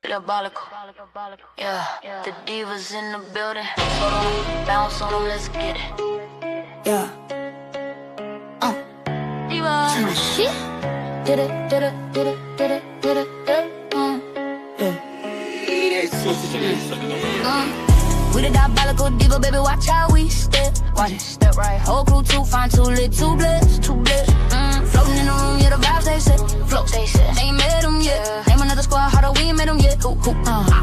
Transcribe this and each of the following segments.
Diabolical. Yeah, the divas in the building. Hold on, bounce on them, let's get it. Yeah. Divas. Shit. Did it, did it, did it, did it, did it, did it. We the diabolical diva, baby, watch how we step. Watch it, step right. Whole crew too fine, too lit, too blessed, too blessed. Floating in the room, yeah, the vibes they set. Float, they set. Ain't met them yet. Name another squad, harder, we ain't met them yet. I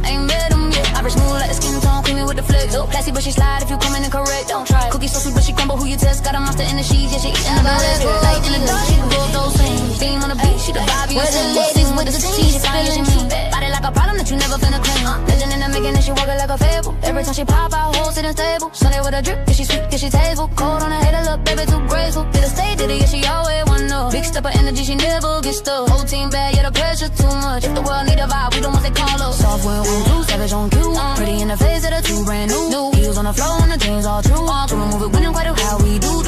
ain't met them yet. I be smooth like the skin tone, creamy with the flex. Classy, but she slide if you come in incorrect. Don't try. Cookie so sweet, but she crumble. Who you test? Got a monster in the sheets, yeah, she eating the body. Like in the dark, she can go those things. Beam on the beat, she the vibe you see. Ladies with the cheese, she fine, she cute. Body like a problem that you never finna clean. Legend in the making, and she walking like a fable. Every time she pop out, whole sitting stable. Sunday with a drip, get she sweet, get she table. Cold on her head, look, baby, too graceful. Did a stay, did it, yeah, she always wanna know. Big step of energy, she never gets stuck. Whole team bad, yeah, the pressure too much. If the world need a vibe, we don't want to call up. Soft when we do, savage on cue. Pretty in the face of the two, brand new. Heels on the floor and the jeans all true. To remove it, winning quite a how we do.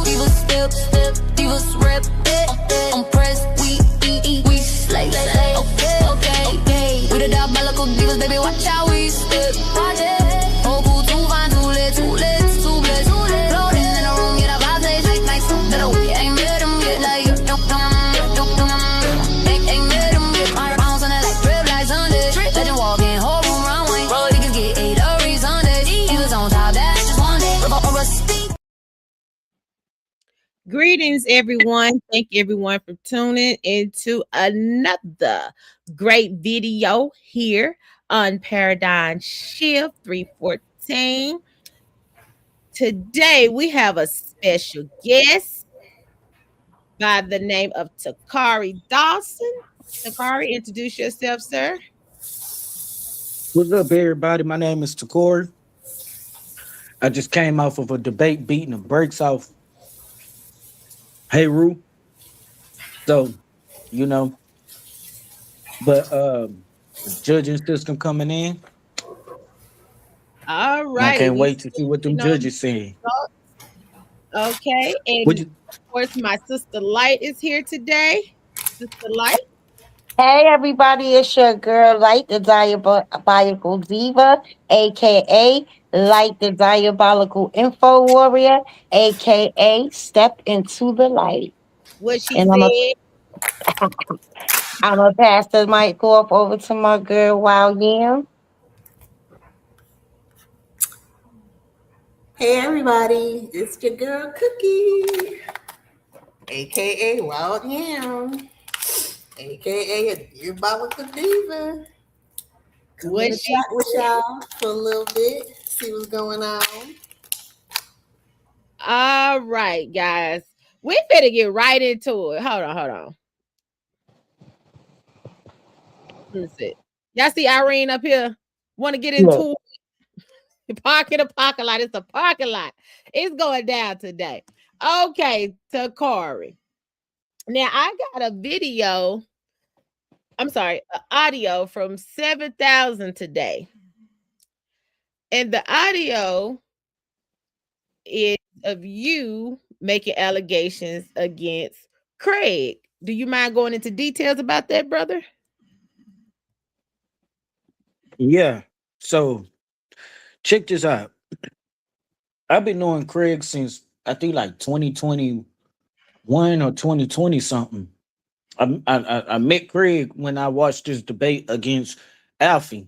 Divas step, divas rep, I'm pressed, we slay. Okay. We the diabolical divas, baby, watch how we step. Watch it. Whole crew too fine, too lit, too blessed. Floating in the room, yeah, the vibes they shake like some better. Ain't met them yet, like ain't met them yet. Bounce on it like drip like Sunday. Legend walking, whole room runway. Bro, niggas get 8 every Sunday. He was on top, that's just one day. Greetings, everyone. Thank everyone for tuning into another great video here on Paradigm Shift 314. Today, we have a special guest by the name of Tacori Dawson. Tacori, introduce yourself, sir. What's up, everybody? My name is Tacori. I just came off of a debate beating the brakes off Hey Roo. So, but judging system coming in. All And I right. can't wait to see what them judges saying. Okay. And of course, my sister Light is here today. Sister Light. Hey everybody, it's your girl Light the Diabolical Diva, aka Light the Diabolical Info Warrior, aka Step into the Light. What she and said. I'm gonna pass the mic off over to my girl Wild Yam. Hey everybody, it's your girl Cookie, aka Wild Yam, aka a Diabolical Diva. Come to chat with y'all for a little bit, see what's going on. All right, guys. We better get right into it. Hold on. Let's see. Y'all see Irene up here? Want to get into it? Parking the parking lot. It's a parking lot. It's going down today. Okay, Tacori. Now, I got a video. I'm sorry, an audio from 7,000 today. And the audio is of you making allegations against Craig. Do you mind going into details about that, brother? Yeah. So check this out. I've been knowing Craig since I think like 2021 or 2020 something. I met Craig when I watched this debate against Alfie.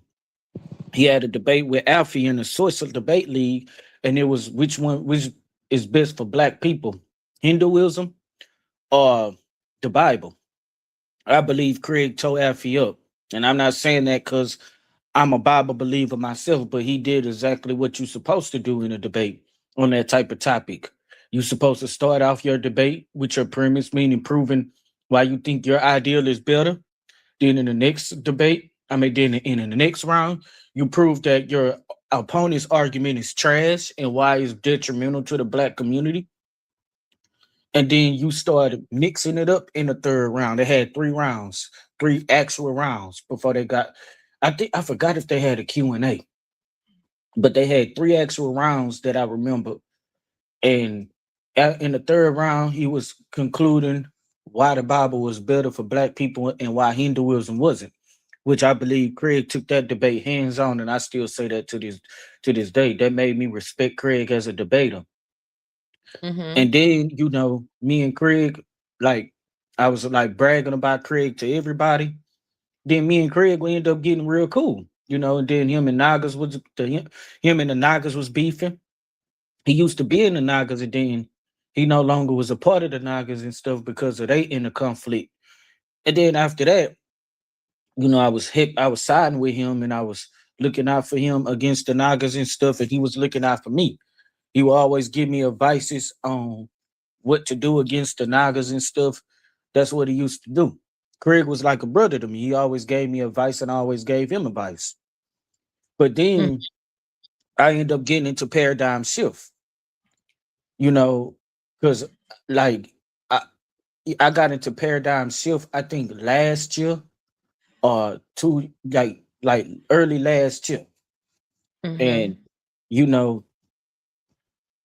He had a debate with Alfie in the Social Debate League, and it was which is best for black people, Hinduism or the Bible. I believe Craig tore Alfie up. And I'm not saying that because I'm a Bible believer myself, but he did exactly what you're supposed to do in a debate on that type of topic. You're supposed to start off your debate with your premise, meaning proving why you think your ideal is better. Then in the next debate, then in the next round, you prove that your opponent's argument is trash and why it's detrimental to the black community. And then you started mixing it up in the third round. They had 3 rounds, 3 actual rounds before they got, I forgot if they had a Q&A, but they had 3 actual rounds that I remember. And in the third round, he was concluding why the Bible was better for black people and why Hinduism wasn't. which I believe Craig took that debate hands on, and I still say that to this day. That made me respect Craig as a debater. Mm-hmm. And then, me and Craig, like, I was like bragging about Craig to everybody. Then me and Craig we ended up getting real cool, and then him and the Nagas was beefing. He used to be in the Nagas, and then he no longer was a part of the Nagas and stuff because of they in the conflict. And then after that, I was siding with him and I was looking out for him against the Nagas and stuff, and he was looking out for me. He would always give me advices on what to do against the Nagas and stuff. That's what he used to do. Craig was like a brother to me. He always gave me advice and I always gave him advice. But then I ended up getting into paradigm shift, you know, because like I I got into paradigm shift, I think last year or two like early last year. Mm-hmm. And you know,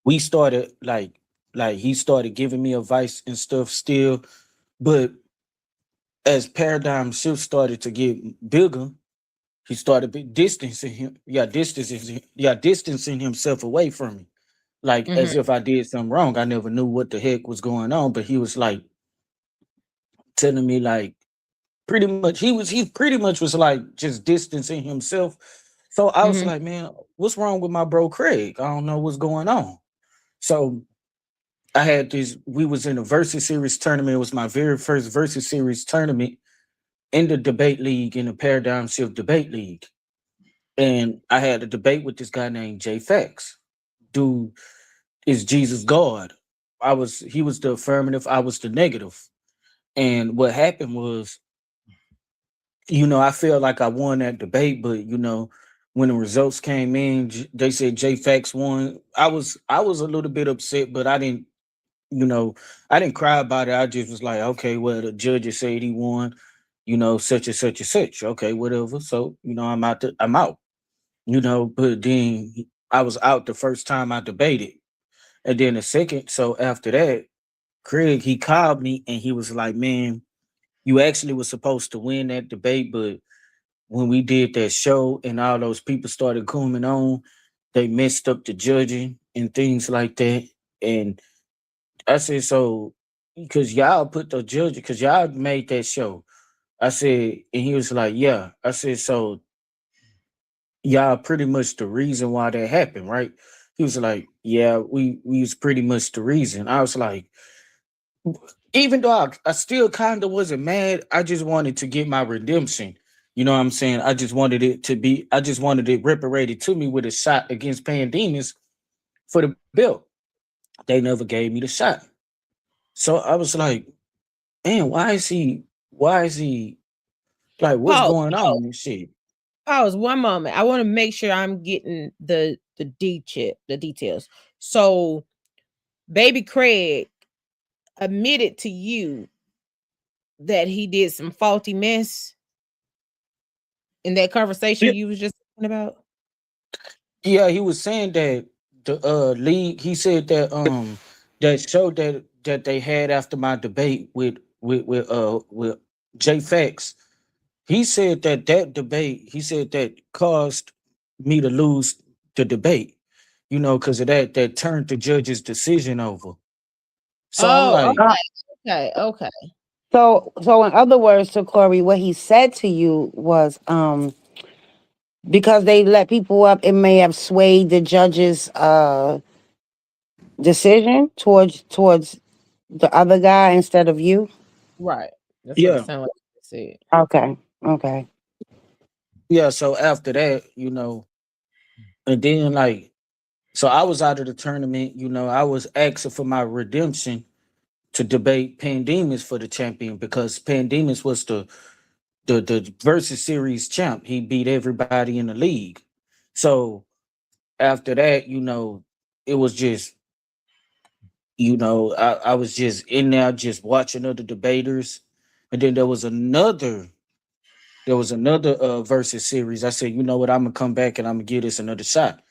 we started like he started giving me advice and stuff still, but as paradigm shift started to get bigger, he started distancing himself away from me, like Mm-hmm. as if I did something wrong. I never knew what the heck was going on, but he was like telling me like he pretty much was like just distancing himself. So I was Mm-hmm. like, man, what's wrong with my bro Craig? I don't know what's going on. So I had this. We was in a versus series tournament. It was my very first versus series tournament in the debate league, in the Paradigm Shift debate league. And I had a debate with this guy named Jay Fax. Dude is Jesus God. He was the affirmative, I was the negative. And what happened was, I felt like I won that debate, but when the results came in, they said Jay Fax won. I was a little bit upset, but you know, I didn't cry about it. I just was like, okay, well, the judges said he won, such and such and such. Okay, whatever. So, I'm out. But then I was out the first time I debated. And then the second, so after that, Craig, he called me and he was like, man, you actually was supposed to win that debate, but when we did that show and all those people started coming on, they messed up the judging and things like that. And I said, so because y'all put the judge, because y'all made that show. I said, and he was like, yeah. I said, so y'all pretty much the reason why that happened, right? He was like, yeah, we was pretty much the reason. I was like, even though I still kind of wasn't mad, I just wanted to get my redemption. You know what I'm saying? I just wanted it reparated to me with a shot against Pandemons for the belt. They never gave me the shot. So I was like, man, why is he like, what's Pause. going on and shit? Pause. One moment. I want to make sure I'm getting the details. So, baby Craig admitted to you that he did some faulty mess in that conversation Yeah, you was just talking about. yeah, he was saying that the league, he said that that show that they had after my debate with Jay Fax. He said that debate, he said that caused me to lose the debate, because of that turned the judge's decision over. So I'm Oh, like, okay. So in other words, to Corey, what he said to you was, because they let people up, it may have swayed the judge's decision towards the other guy instead of you. Right. That's what it yeah, sounded like you said. Okay, okay. yeah. So after that, and then like, so I was out of the tournament, I was asking for my redemption to debate Pandemons for the champion because Pandemons was the versus series champ. He beat everybody in the league. So after that, it was just, I was just in there just watching other debaters. And then there was another versus series. I said, you know what, I'm gonna come back and I'm gonna give this another shot.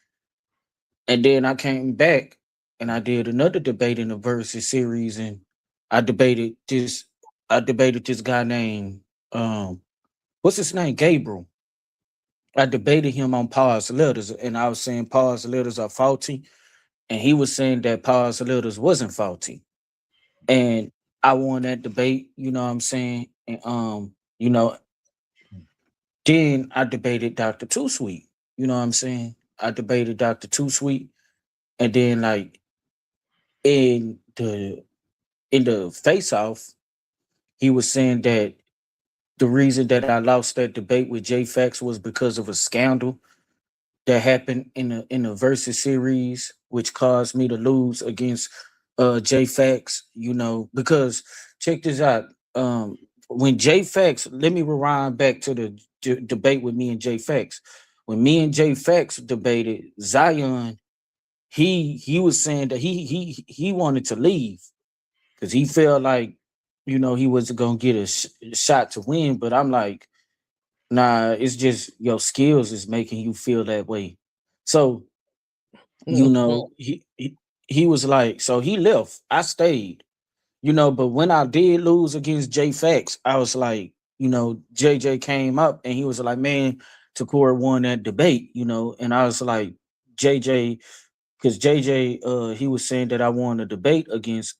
And then I came back and I did another debate in the versus series and I debated this I debated this guy named um what's his name? Gabriel. I debated him on Paul's letters, and I was saying Paul's letters are faulty, and he was saying that Paul's letters wasn't faulty. And I won that debate, you know what I'm saying? And you know, then I debated Dr. Too Sweet. You know what I'm saying? I debated Dr. Too Sweet, and then like in the face off, he was saying that the reason that I lost that debate with J Fax was because of a scandal that happened in the versus series, which caused me to lose against J Fax. You know, because check this out. When J Fax, let me rewind back to the debate with me and J Fax. When me and J Fax debated, Zion, he was saying that he wanted to leave because he felt like, you know, he wasn't gonna get a shot to win. But I'm like, nah, it's just your skills is making you feel that way. So, you Mhm. know, he was like, so he left. I stayed, you know, but when I did lose against J Fax, I was like, you know, JJ came up and he was like, man, Tacori won that debate, you know, and I was like, JJ, because JJ he was saying that I won a debate against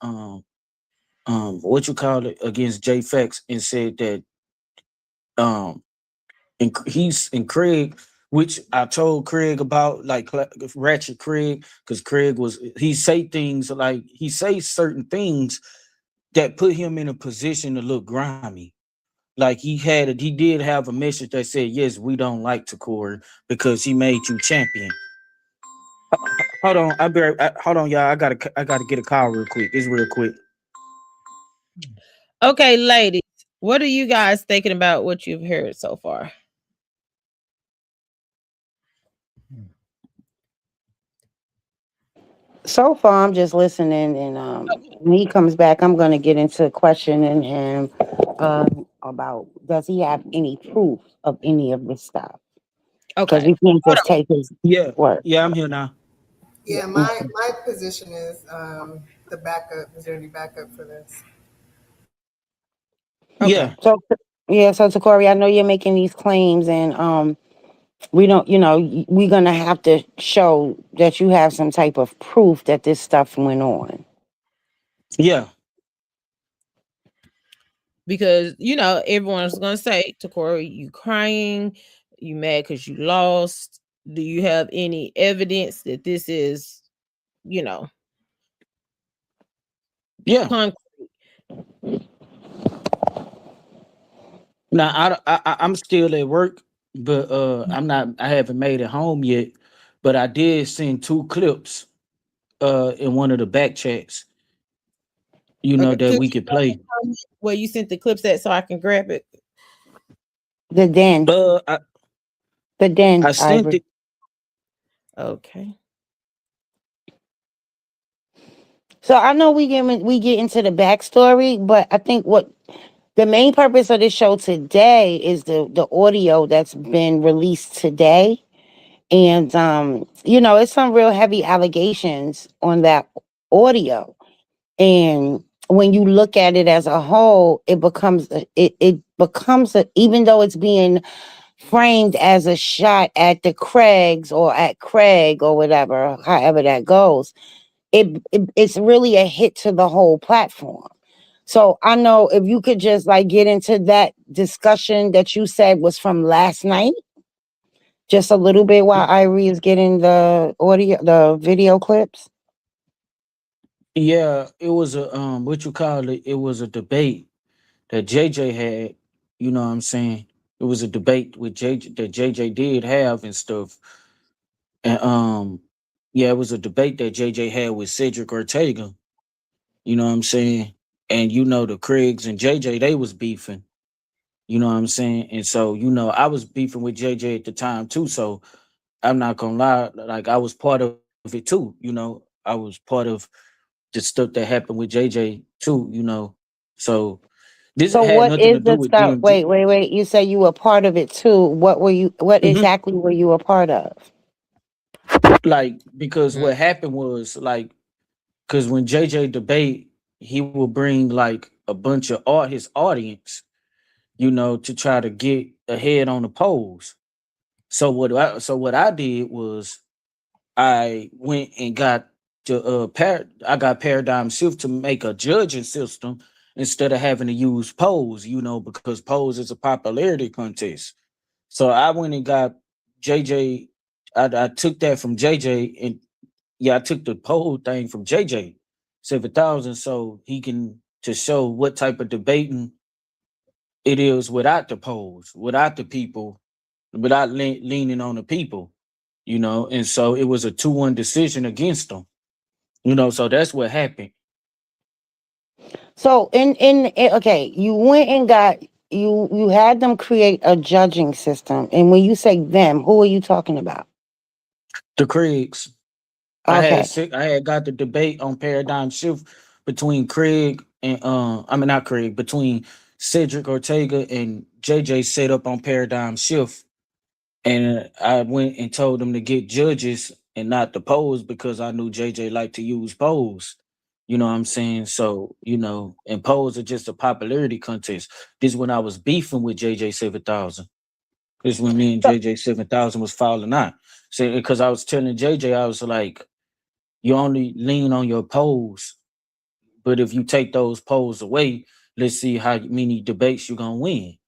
what you call it, against J Fax, and said that um and he's and Craig, which I told Craig about, like Ratchet Craig, because Craig was he say things like he say certain things that put him in a position to look grimy. Like he did have a message that said, yes, we don't like Tacori because he made you champion. Hold on, hold on, y'all. I gotta get a call real quick. It's real quick. Okay, ladies, what are you guys thinking about what you've heard so far? So far, I'm just listening, and when he comes back, I'm going to get into questioning him about does he have any proof of any of this stuff? Because Okay, we can't hold just on. take his Yeah, word. yeah, I'm here now. Yeah, my position is the backup. Is there any backup for this? Yeah, Okay. So, yeah, so Corey, I know you're making these claims, and we don't, we're going to have to show that you have some type of proof that this stuff went on. yeah, Because everyone's gonna say, Takora, you crying, you mad because you lost. Do you have any evidence that this is, you know, yeah. concrete? Now I'm still at work, but I'm not. I haven't made it home yet. But I did send two clips in one of the back chats. You know Okay, that could we you could tell me play. where you sent the clips at so I can grab it? The den, Uh, I, the den, I sent Ivory. it. Okay. So I know we get into the backstory, but I think what the main purpose of this show today is the audio that's been released today, and it's some real heavy allegations on that audio, and when you look at it as a whole, it becomes even though it's being framed as a shot at the Craigs or at Craig or whatever, however that goes, it's really a hit to the whole platform. So I know if you could just like get into that discussion that you said was from last night, just a little bit while Irie is getting the audio, the video clips. Yeah, it was a what you call it? It was a debate that JJ had. You know what I'm saying? It was a debate with JJ that JJ did have and stuff. And yeah, it was a debate that JJ had with Cedric Ortega. You know what I'm saying? And you know the Craigs and JJ, they was beefing. You know what I'm saying? And so, you know, I was beefing with JJ at the time too. So I'm not gonna lie, like I was part of it too, you know. I was part of the stuff that happened with JJ too, you know. So this So had what nothing to is do the with stuff? DMG. Wait. You say you were part of it too. What Mhm. exactly were you a part of? Like because Mm. what happened was like because when JJ debate, he will bring like a bunch of his audience, to try to get ahead on the polls. So what I did was I went and got I got Paradigm Shift to make a judging system instead of having to use polls, because polls is a popularity contest. So I went and got JJ. I took that from JJ, and yeah, I took the poll thing from JJ 7,000, so he can to show what type of debating it is without the polls, without the people, without leaning on the people, and so it was a 2-1 decision against them, so that's what happened. So okay, you went and got you had them create a judging system, and when you say them, who are you talking about? The Craigs. Okay. I had got the debate on Paradigm Shift between Craig and I mean not Craig, between Cedric Ortega and JJ set up on Paradigm Shift. And I went and told them to get judges and not the polls because I knew JJ liked to use polls. You know what I'm saying? So, and polls are just a popularity contest. This is when I was beefing with JJ 7,000. This is when me and JJ 7,000 was falling out. So, because I was telling JJ, I was like, you only lean on your polls, but if you take those polls away, let's see how many debates you're going to win.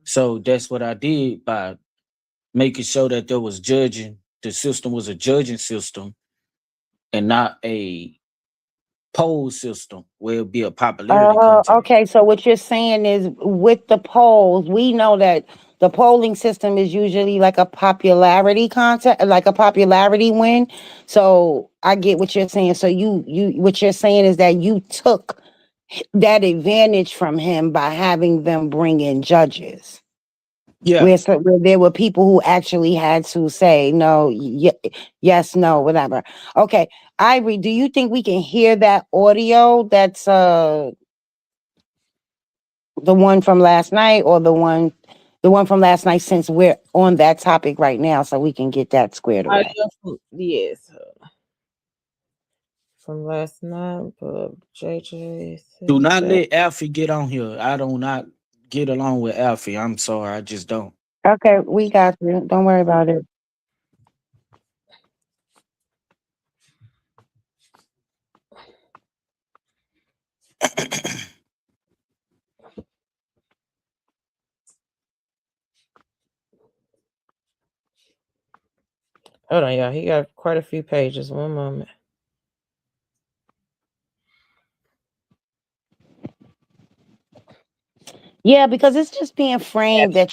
So that's what I did by making sure that there was judging. The system was a judging system and not a poll system where it'd be a popularity contest. Okay. So what you're saying is with the polls, we know that the polling system is usually like a popularity contest, like a popularity win. So I get what you're saying. So what you're saying is that you took that advantage from him by having them bring in judges. Yeah. Where there were people who actually had to say no, yes, no, whatever. Okay, Ivory, do you think we can hear that audio? That's the one from last night, or the one from last night, since we're on that topic right now, so we can get that squared away. Yes. From last night, but JJ. Do not let Alfie get on here. I do not get along with Alfie. I'm sorry, I just don't. Okay, we got you. Don't worry about it. Hold on, y'all. He got quite a few pages. One moment. Yeah, because it's just being framed that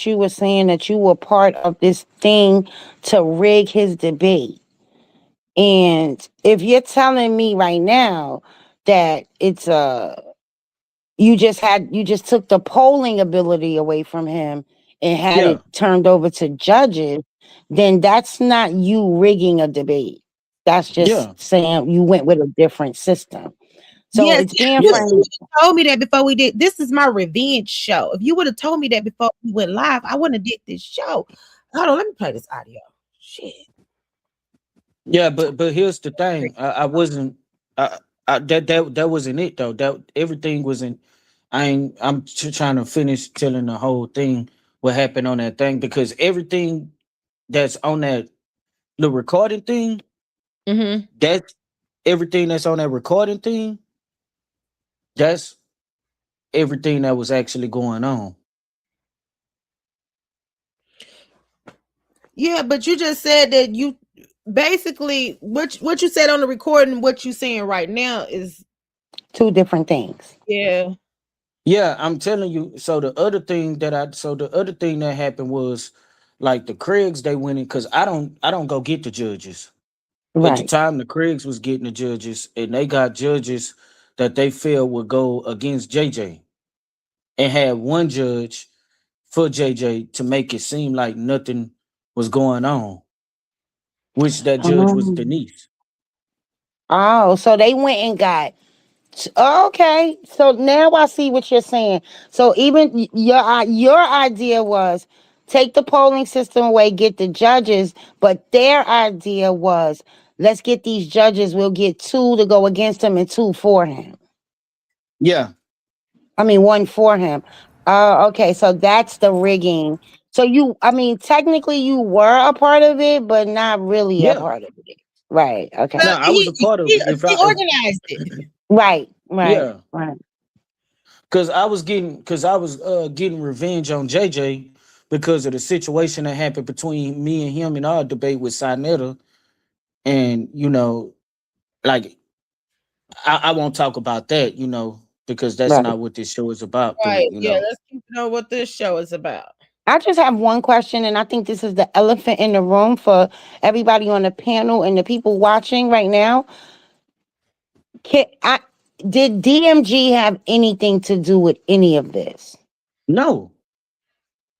you were saying that you were part of this thing to rig his debate. And if you're telling me right now that it's you just took the polling ability away from him and had it turned over to judges, then that's not you rigging a debate. That's just saying you went with a different system. So it's being framed. Told me that before we did. This is my revenge show. If you would have told me that before we went live, I wouldn't have did this show. Hold on, let me play this audio. Shit. Yeah, but here's the thing. I wasn't. That wasn't it though. That everything wasn't. I'm trying to finish telling the whole thing what happened on that thing because everything that's on the recording thing. Mm-hmm. That's everything that's on that recording thing. That's everything that was actually going on. Yeah, but you just said that you basically what you said on the recording, what you saying right now is two different things. Yeah. Yeah, I'm telling you. So the other thing that happened was like the Craigs, they went in because I don't go get the judges. At the time, the Craigs was getting the judges, and they got judges that they feel would go against JJ, and had one judge for JJ to make it seem like nothing was going on, which that judge was Denise. Oh, so they went and got. Okay, so now I see what you're saying. So even your idea was take the polling system away, get the judges, but their idea was let's get these judges. We'll get 2 to go against him and 2 for him. Yeah. I mean 1 for him. Oh, okay. So that's the rigging. So I mean, technically you were a part of it, but not really a Yeah. part of it. Right. Okay. Well, No, I was a part of it. he organized it. Right. Right. Yeah, Right. because I was getting revenge on JJ because of the situation that happened between me and him in our debate with Sinetta. And like I won't talk about that, because that's Right. not what this show is about. But Right. Yeah, let's keep to know what this show is about. I just have one question, and I think this is the elephant in the room for everybody on the panel and the people watching right now. Can, I, did DMG have anything to do with any of this? no.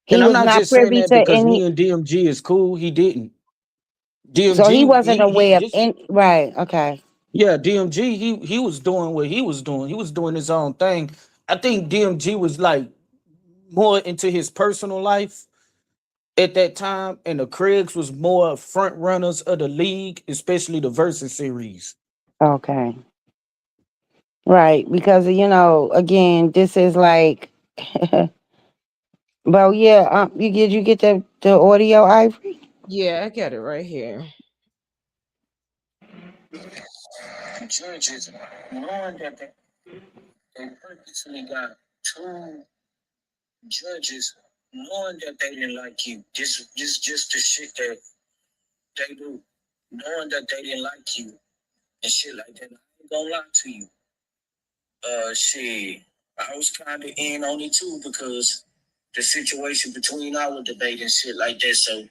He And I'm was not not just saying privy that to because me any, and DMG is cool. He didn't. so he DMG, wasn't he aware of just any. Right. Okay. yeah, DMG, he was doing what he was doing. He was doing his own thing. I think DMG was like more into his personal life at that time, and the Craigs was more front runners of the league, especially the Versus series. Okay. Right. Because, again, this is like, well, yeah. You get the audio, Ivory? Yeah, I got it right here. Judges knowing that they purposely got two judges knowing that they didn't like you. Just the shit that they do, knowing that they didn't like you and shit like that. I ain't gonna lie to you. Shit, I was kind of in on it too because the situation between our debate and shit like that. So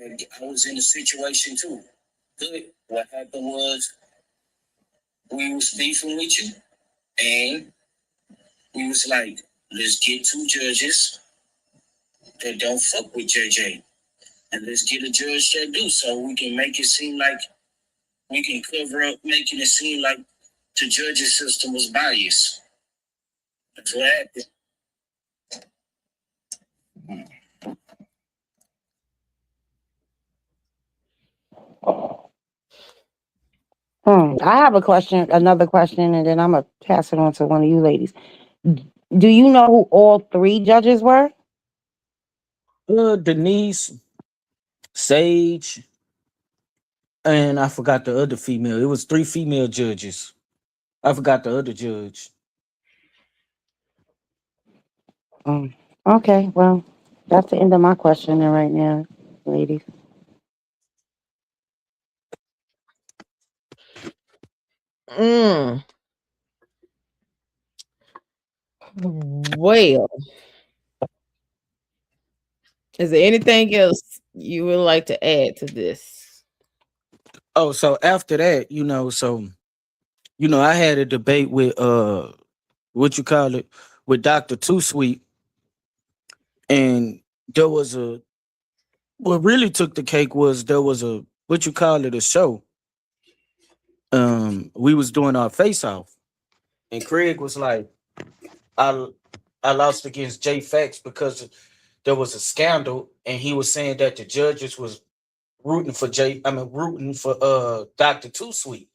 I was in the situation too. But what happened was we was beefing with you, and we was like, let's get two judges that don't fuck with JJ, and let's get a judge that do, so we can make it seem like we can cover up, making it seem like the judges system was biased. That's what happened. I have a question, another question, and then I'm gonna pass it on to one of you ladies. Do you know who all three judges were? Denise, Sage, and I forgot the other female. It was three female judges. I forgot the other judge. Okay, well, that's the end of my question then right now, ladies. Mm. Well, is there anything else you would like to add to this? Oh, so after that, I had a debate with what you call it, with Dr. Too Sweet, and there was a what really took the cake was there was a what you call it, a show. We was doing our face off, and Craig was like, I I lost against Jay Fax because there was a scandal, and he was saying that the judges was rooting for Dr. Too Sweet,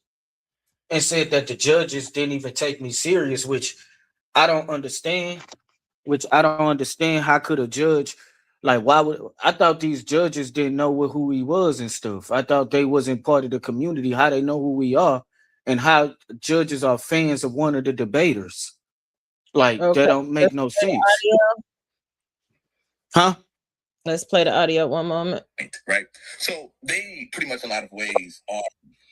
and said that the judges didn't even take me serious, which I don't understand. How could a judge, like, why would I thought these judges didn't know who he was and stuff. I thought they wasn't part of the community. How they know who we are, and how judges are fans of one of the debaters. Like, that Okay, don't make no sense. Huh? let's play the audio one moment. Right. So they pretty much, in a lot of ways, are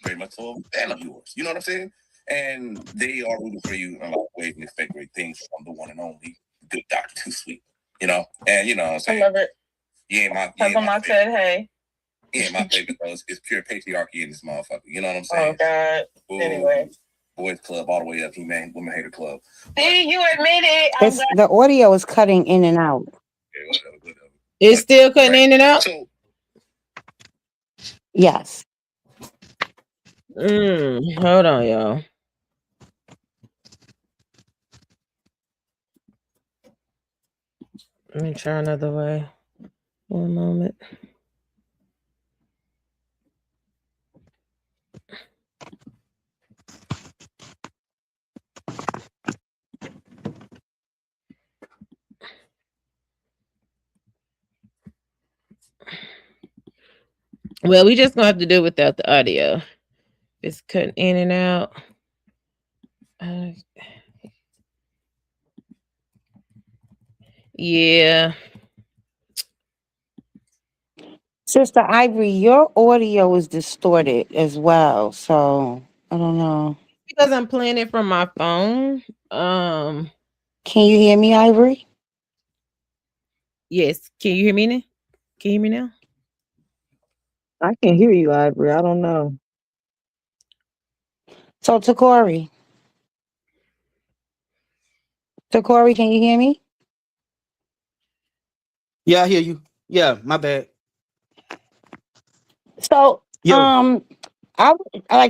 very much so a fan of yours. You know what I'm saying? And they are rooting for you in a lot of ways and expect great things from the one and only good Dr. Too Sweet. And what I'm saying, I love it. Said, hey. Yeah, my favorite though. It's pure patriarchy in this motherfucker. You know what I'm saying? Oh God. Ooh, anyway. Boys Club all the way up, He-Man, Women Hater Club. See, you admit it. The audio is cutting in and out. Okay, whatever. It's still cutting in and out. So, Yes. Hold on, y'all. Let me try another way. One moment. Well, we just gonna have to do without the audio. It's cutting in and out. Yeah. Sister Ivory, your audio is distorted as well. So I don't know. Because I'm playing it from my phone. Can you hear me, Ivory? Yes. Can you hear me now? Can you hear me now? I can hear you, Ivory. I don't know. So Tacori, can you hear me? Yeah, I hear you. Yeah, my bad. So Yo,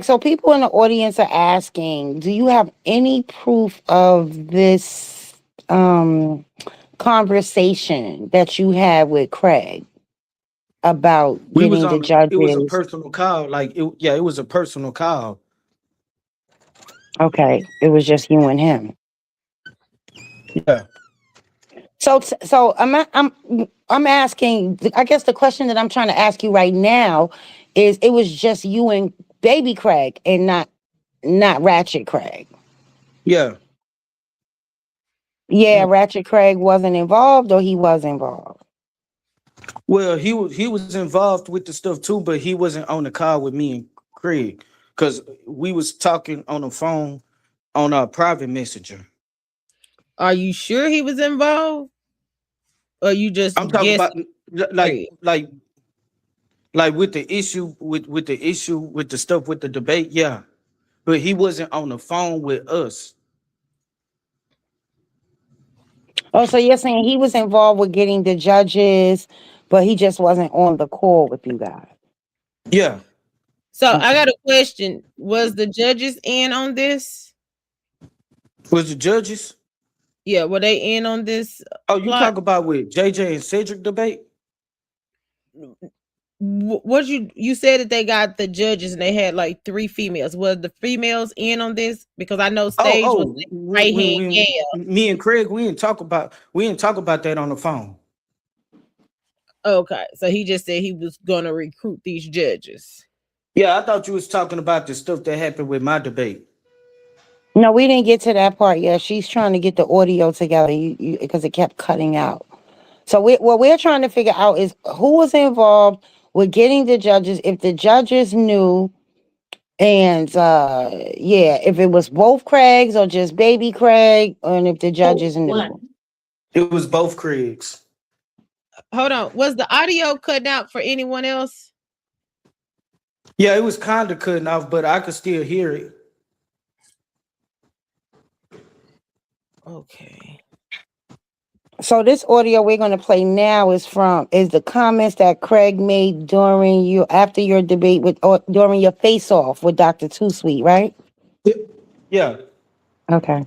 so people in the audience are asking, do you have any proof of this conversation that you had with Craig about we was getting the on. It was a judges? personal call. Like, yeah, it was a personal call. Okay, it was just you and him. Yeah, So I'm asking. I guess the question that I'm trying to ask you right now is, it was just you and Baby Craig, and not Ratchet Craig. yeah. Yeah, Ratchet Craig wasn't involved, or he was involved. Well, he was involved with the stuff too, but he wasn't on the call with me and Craig because we was talking on the phone on our private messenger. Are you sure he was involved? Or you just I'm talking guessing? about like with the issue with the stuff with the debate, yeah. But he wasn't on the phone with us. Oh, so you're saying he was involved with getting the judges, but he just wasn't on the call with you guys. Yeah. So I got a question. Was the judges in on this? Was the judges? Yeah, were they in on this Oh, you plot? talk about with JJ and Cedric debate? What you said that they got the judges and they had like 3 females. Was the females in on this? Because I know Oh, Stage was right hand when gal. me and Craig, we didn't talk about that on the phone. Okay, so he just said he was gonna recruit these judges. Yeah, I thought you was talking about the stuff that happened with my debate. No, we didn't get to that part yet. She's trying to get the audio together, because it kept cutting out. So what we're trying to figure out is who was involved with getting the judges, if the judges knew, and yeah, if it was both Craigs or just Baby Craig, and if the judges knew. It was both Craigs. Hold on. Was the audio cut out for anyone else? Yeah, it was kind of cutting off, but I could still hear it. Okay. So this audio we're going to play now is the comments that Craig made after your debate or during your face off with Dr. Too Sweet, right? Yeah. Okay.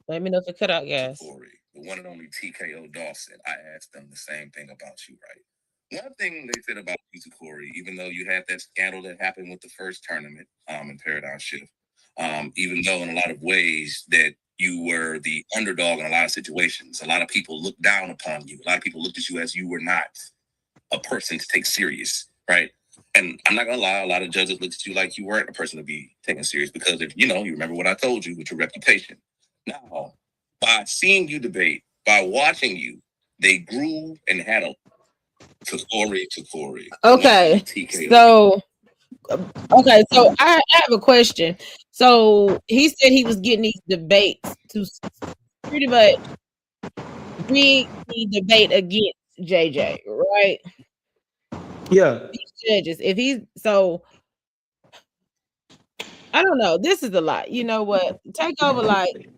Let me know if it cut out, guys. The one and only TKO Dawson. I asked them the same thing about you, right? One thing they said about you, Corey, even though you had that scandal that happened with the first tournament in Paradigm Shift, even though in a lot of ways that you were the underdog in a lot of situations, a lot of people looked down upon you. A lot of people looked at you as you were not a person to take serious, right? And I'm not gonna lie, a lot of judges looked at you like you weren't a person to be taken serious because if you remember what I told you with your reputation. Now, by seeing you debate, by watching you, they grew and had a Tacori. Okay. So I have a question. So he said he was getting these debates to pretty much rig the debate against JJ, right? Yeah. These judges. If he's so I don't know. This is a lot. You know what? Take over, like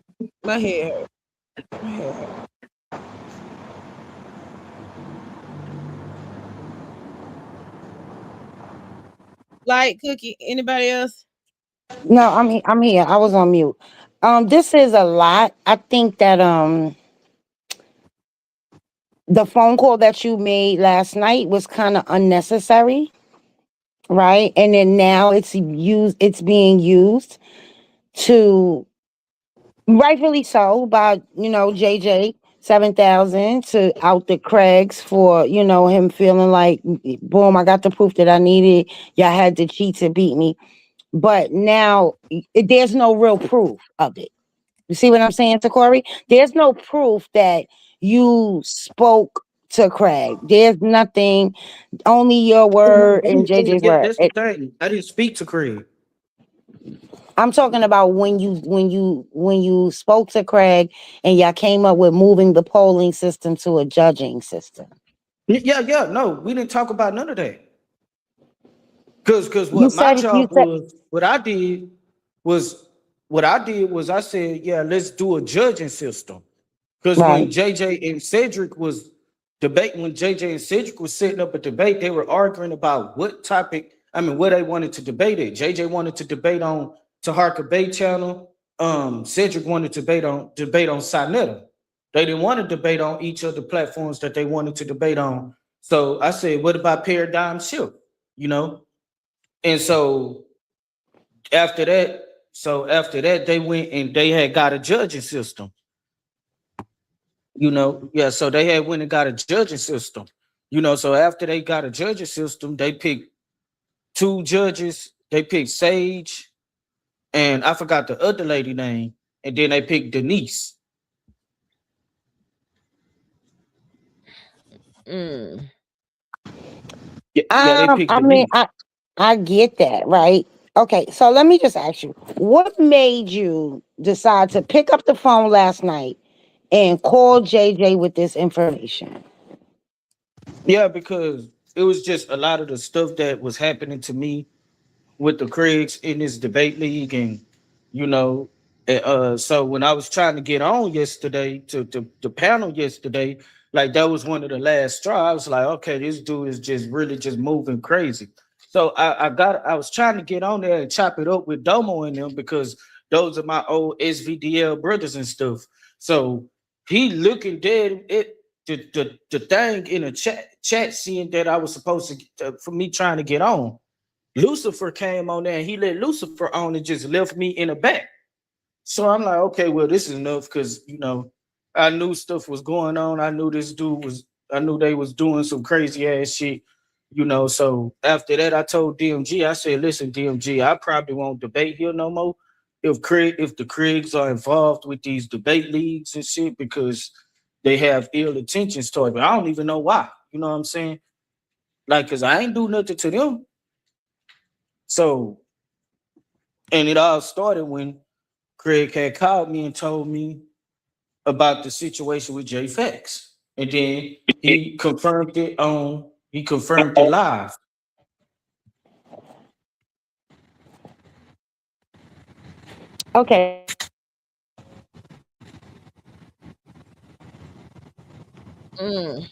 my head hurt. My head hurt. Like Cookie, anybody else? No, I'm here. I was on mute. This is a lot. I think that the phone call that you made last night was kind of unnecessary. right? And then now it's being used to, rightfully so, by JJ 7,000 to out the Craigs for him feeling like, boom, I got the proof that I needed. Y'all had to cheat to beat me, but now there's no real proof of it. You see what I'm saying, to Corey? There's no proof that you spoke to Craig. There's nothing. Only your word and JJ's Yeah, word. that's the thing. I didn't speak to Craig. I'm talking about when you spoke to Craig and y'all came up with moving the polling system to a judging system. Yeah. No, we didn't talk about none of that. Cause You what my said you job said was, was what I did was I said, yeah, let's do a judging system. Because right. when JJ and Cedric was debating, when JJ and Cedric was setting up a debate, they were arguing about what topic, where they wanted to debate it. JJ wanted to debate on Taharka Bay channel. Cedric wanted to debate on Sinetta. They didn't want to debate on each of the platforms that they wanted to debate on. So I said, what about paradigm shift? You know? And after that, they went and they had got a judging system. Yeah, so they had went and got a judging system. So after they got a judging system, they picked two judges. They picked Sage and I forgot the other lady name, and then they picked Denise. Mm. Yeah, they picked I mean, Denise. I get that, right? Okay, so let me just ask you, what made you decide to pick up the phone last night and call JJ with this information? Yeah, because it was just a lot of the stuff that was happening to me with the Craigs in this debate league, and you know, so when I was trying to get on yesterday to the panel yesterday, like that was one of the last straws. I was like, okay, this dude is just really just moving crazy. So I was trying to get on there and chop it up with Domo and them because those are my old SVDL brothers and stuff. So he looking dead at the thing in a chat seeing that I was supposed to for me trying to get on. Lucifer came on there and he let Lucifer on and just left me in the back. So I'm like, okay, well, this is enough because I knew stuff was going on. I knew they was doing some crazy ass shit. So after that, I told DMG, I said, listen, DMG, I probably won't debate here no more. If the Craigs are involved with these debate leagues and shit, because they have ill intentions toward me. I don't even know why. You know what I'm saying? Like, cause I ain't do nothing to them. So, and it all started when Craig had called me and told me about the situation with J Fax. And then he confirmed it live. Okay. Mm.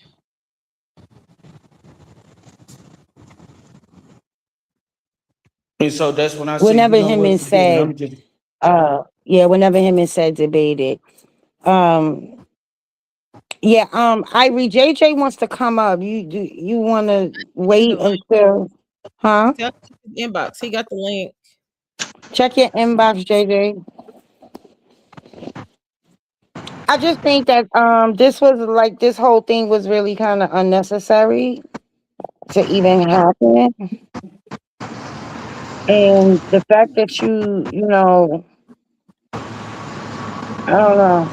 And so that's when I said, you Whenever know him what, and forget it. said, I'm just whenever him and said debated. Um, yeah, Irie, JJ wants to come up. You want to wait The link. until, huh? Tell him his inbox. He got the link. Check your inbox, JJ. I just think that this was like, this whole thing was really kind of unnecessary to even happen. And the fact that I don't know.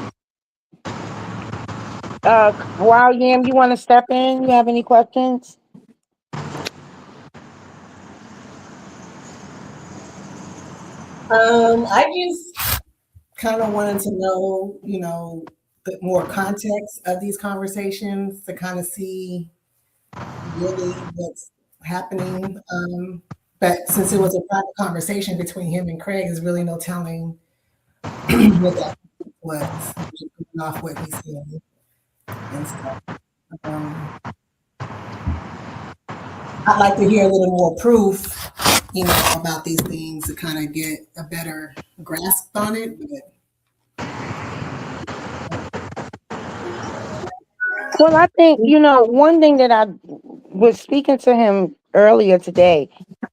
Wow, Yam, you want to step in? You have any questions? I just kind of wanted to know, the more context of these conversations to kind of see really what's happening. But since it was a private conversation between him and Craig, there's really no telling what that was, just going off what he said and stuff. I'd like to hear a little more proof, about these things to kind of get a better grasp on it. But Well, I think, one thing that I was speaking to him earlier today.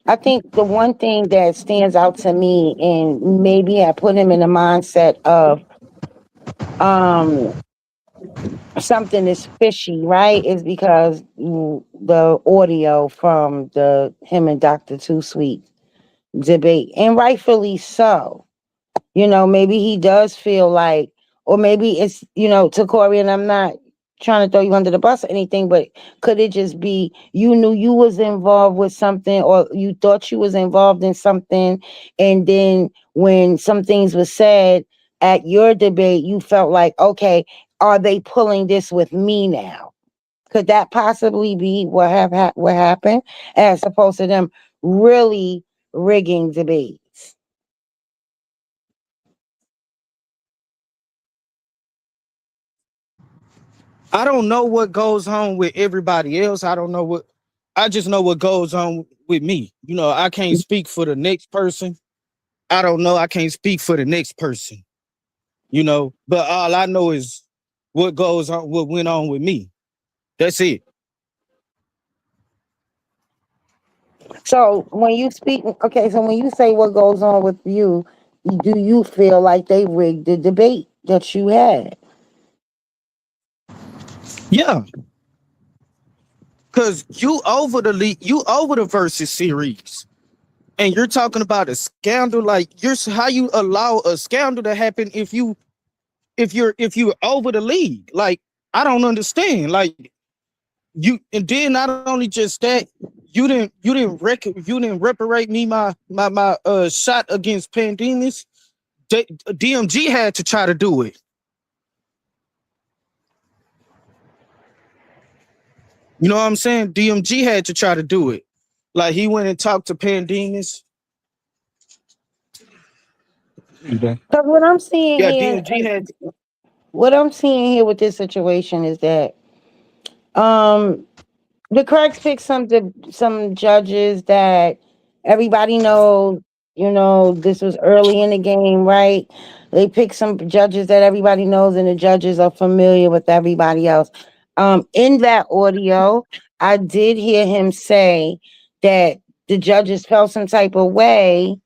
I think the one thing that stands out to me and maybe I put him in the mindset of um something is fishy, right? Is because the audio from the him and Dr. Two Sweet debate, and rightfully so. Maybe he does feel like, or maybe it's, to Corey, and I'm not trying to throw you under the bus or anything, but could it just be you knew you was involved with something, or you thought you was involved in something, and then when some things were said at your debate, you felt like, okay, are they pulling this with me now? Could that possibly be what happened, as opposed to them really rigging debates? I don't know what goes on with everybody else. I just know what goes on with me. I can't speak for the next person. I don't know. I can't speak for the next person, but all I know is what went on with me. That's it. So when you speak, okay, so when you say what goes on with you, do you feel like they rigged the debate that you had? Yeah. Cause you over the versus series. And you're talking about a scandal, like how you allow a scandal to happen if you're over the league. Like, I don't understand. Like, and then not only just that, you didn't reparate me my shot against Pandemis. DMG had to try to do it. You know what I'm saying? DMG had to try to do it. Like, he went and talked to Pandemis. Because what I'm seeing here, DMG had to. what I'm seeing here with this situation is that the Craigs picked some judges that everybody knows. This was early in the game, right? They picked some judges that everybody knows, and the judges are familiar with everybody else. In that audio, I did hear him say that the judges felt some type of way,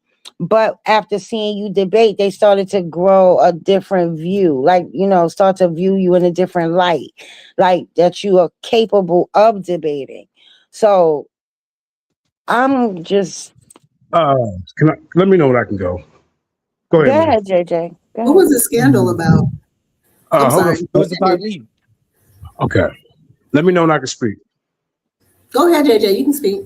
but after seeing you debate, they started to grow a different view, like, start to view you in a different light, like that you are capable of debating. So I'm just Let me know when I can go. Go go ahead, man. ahead, JJ. Go What ahead. was the scandal about? I'm Hold sorry. on. It was about me. Okay. Let me know when I can speak. Go ahead, JJ. You can speak.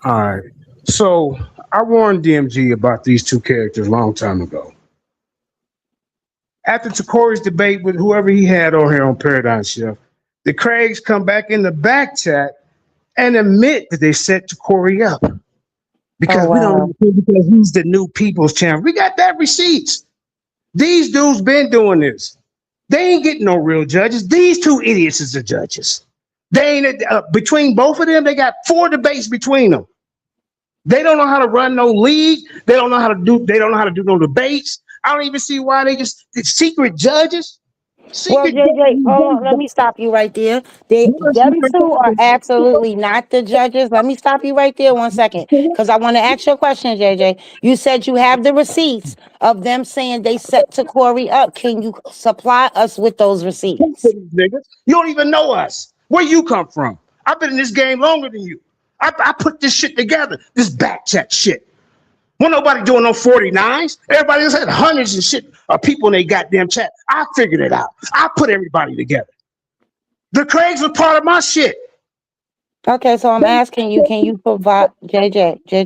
All right. So I warned DMG about these two characters a long time ago. After Tacori's debate with whoever he had on here on Paradigm Shift, the Craigs come back in the back chat and admit that they set Tacori up. Because Oh we don't wow. understand, because he's the new people's champ. We got that receipts. These dudes been doing this. They ain't getting no real judges. These two idiots is the judges. They ain't between both of them. They got 4 debates between them. They don't know how to run no league. They don't know how to do. They don't know how to do no debates. I don't even see why they just secret judges. Well, Secret JJ, hold on, let judges. me stop you right there. Them two are absolutely not the judges. Let me stop you right there 1 second, because I want to ask you a question, JJ. You said you have the receipts of them saying they set Tacori up. Can you supply us with those receipts? Niggas. You don't even know us. Where you come from? I've been in this game longer than you. I put this shit together. This back check shit. Well, nobody doing no 49s. Everybody else had hundreds and shit of people in their goddamn chat. I figured it out. I put everybody together. The Craigs were part of my shit. Okay, so I'm asking you, can you provide JJ? I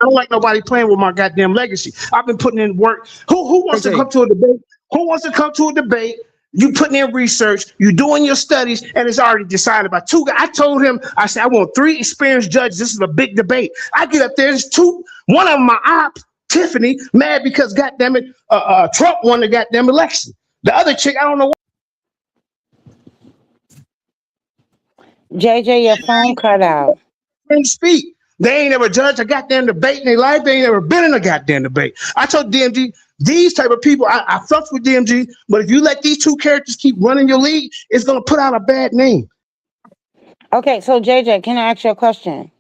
don't like nobody playing with my goddamn legacy. I've been putting in work. Who wants to Okay. come to a debate? Who wants to come to a debate? You putting in research, you doing your studies, and it's already decided by 2 guys. I told him, I said, I want 3 experienced judges. This is a big debate. I get up there, there's 2. One of them, my op, Tiffany, mad because goddamn it, Trump won the goddamn election. The other chick, I don't know. JJ, your phone cut out. Can't speak. They ain't ever judged a goddamn debate in their life. They ain't ever been in a goddamn debate. I told DMG, these type of people, I fuck with DMG, but if you let these 2 characters keep running your league, it's gonna put out a bad name. Okay, so JJ, can I ask you a question?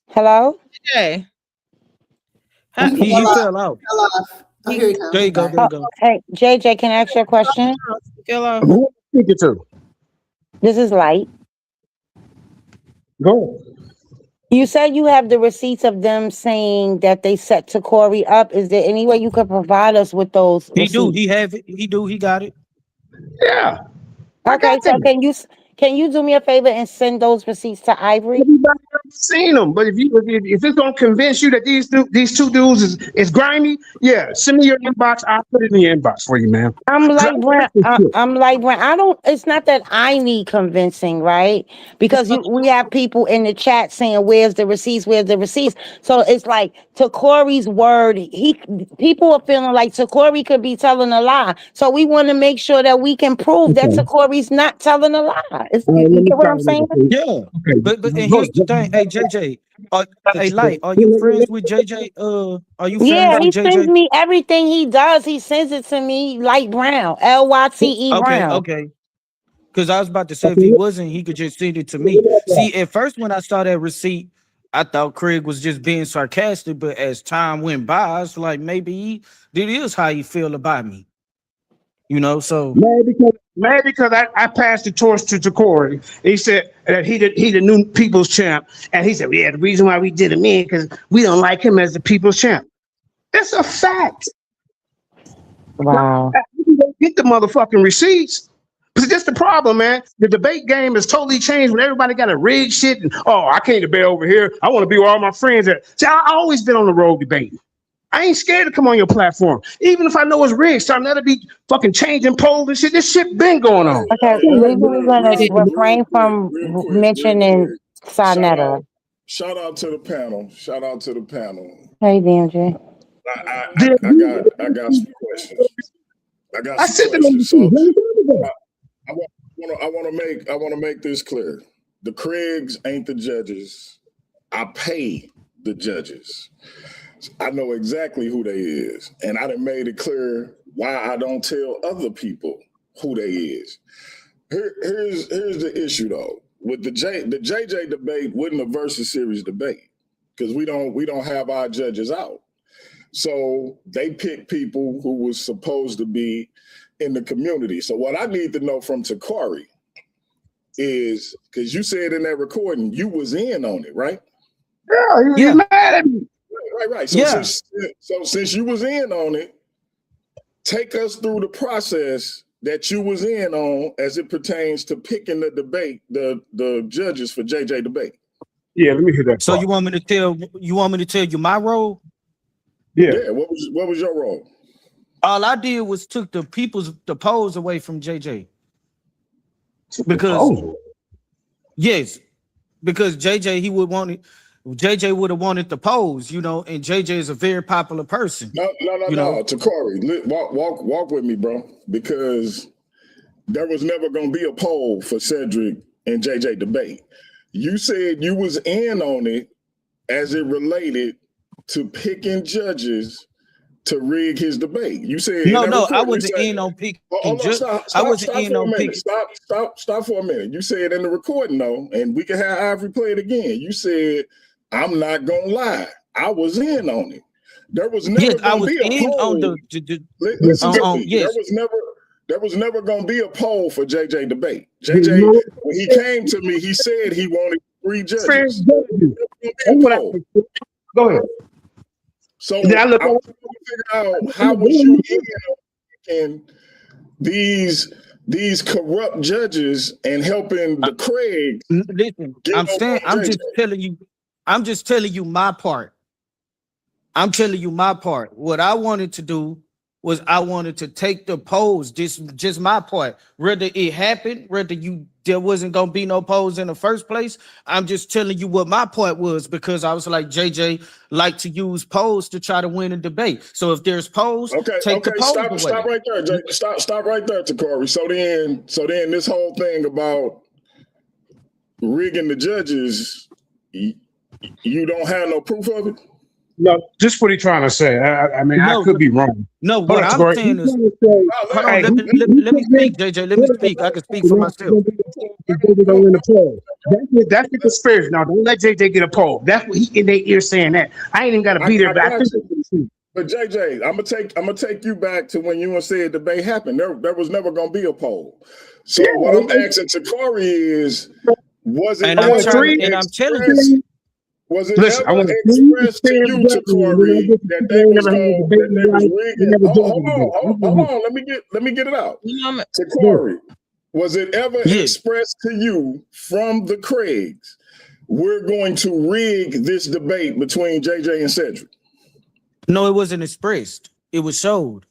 Hello? Okay. He fell out. Fell off. Oh, here you go. There He you go. back. There you Oh, go. hey, JJ, can I ask you a question? Hello. Who you speaking to? This is Light. Go. You said you have the receipts of them saying that they set Tacori up. Is there any way you could provide us with those He do. receipts? He have it. He do. He got it. Yeah, I Okay, got so them. can you do me a favor and send those receipts to Ivory? Everybody else seen them, but if it's gonna convince you that these two dudes is grimy, yeah, send me your inbox. I'll put it in your inbox for you, man. I'm 'Cause I like don't Brent. like this shit. I'm like Brent. I don't. It's not that I need convincing, right? Because we have people in the chat saying, "Where's the receipts? Where's the receipts?" So it's like to Corey's word. People are feeling like Corey could be telling a lie. So we want to make sure that we can prove that Okay. Corey's not telling a lie. You Let me get what try I'm saying? another thing. Yeah. Okay. But and Go here's the thing. Hey JJ. Hey Light. Are you ahead. friends with JJ? Are you friends Yeah, he with sends JJ? me everything he does. He sends it to me, Light Brown, LYTE Okay. Brown. Okay. Because I was about to say if he Okay. wasn't, he could just send it to me. See, at first when I saw that receipt, I thought Craig was just being sarcastic. But as time went by, I was like, maybe it is how he feel about me. So Mad because I passed the torch to Corey. He said that he the new people's champ, and he said, yeah, the reason why we did him in because we don't like him as the people's champ. That's a fact. Wow. Get the motherfucking receipts. But that's the problem, man. The debate game has totally changed when everybody got to rig shit and I can't debate over here. I want to be where all my friends are. See, I always been on the road debating. I ain't scared to come on your platform. Even if I know it's rigged, so I'm not to be fucking changing polls and shit. This shit been going on. Okay, we're gonna refrain from Real mentioning quick. Sarnetta. Shout out to the panel. Shout out to the panel. Hey, DMJ. I got some questions. I said them in the So seat. I want to make this clear. The Craigs ain't the judges. I pay the judges. I know exactly who they is, and I done made it clear why I don't tell other people who they is. Here's the issue though. With the JJ debate wasn't a versus series debate because we don't have our judges out. So they picked people who was supposed to be in the community. So what I need to know from Tacori is, because you said in that recording you was in on it, right? Yeah, you mad at me. Right. So since you was in on it, take us through the process that you was in on as it pertains to picking the debate, the judges for JJ debate. Yeah, let me hear that. So part. you want me to tell you my role? Yeah. What was your role? All I did was took the polls away from JJ. Because JJ JJ would have wanted the polls, and JJ is a very popular person. No. Tacori, walk with me, bro, because there was never gonna be a poll for Cedric and JJ debate. You said you was in on it as it related to picking judges to rig his debate. You said no, I wasn't in on picking. I wasn't in on picking. Stop for a minute. You said in the recording though, and we can have Ivory play it again. You said, I'm not gonna lie, I was in on it. There was never gonna be a poll. There was never gonna be a poll for JJ debate. JJ, when he came to me, he said he wanted 3 judges. Go ahead. So I want to figure out how was you in these corrupt judges and helping the Craig. Listen, I'm just telling you my part. What I wanted to do was I wanted to take the polls, just my part. Whether it happened, there wasn't gonna be no polls in the first place. I'm just telling you what my point was, because I was like, JJ like to use polls to try to win a debate. So if there's polls, take the polls away. Stop right there, Jay. Stop right there, Tacori. So then this whole thing about rigging the judges, you don't have no proof of it? No, just what he trying to say. I mean, I could be wrong. No, Hold what on, I'm Tacori. saying He's is, trying to say, hold on, hey, let me speak, JJ. Let me speak. I can speak for myself. Don't win the poll. That's the conspiracy. Now, don't let JJ get a poll. That's what he in their ear saying that. I ain't even got to be there, but I think it's true. But JJ, I'm gonna take you back to when you and said debate happened. There was never gonna be a poll. So what I'm asking Tacori is, was it And ever I'm telling you, was it Listen, ever expressed to you, Tacori, that they was rigging? Hold on. Let me get it out. Tacori, was it ever expressed to you from the Craigs, we're going to rig this debate between JJ and Cedric? No, it wasn't expressed. It was showed.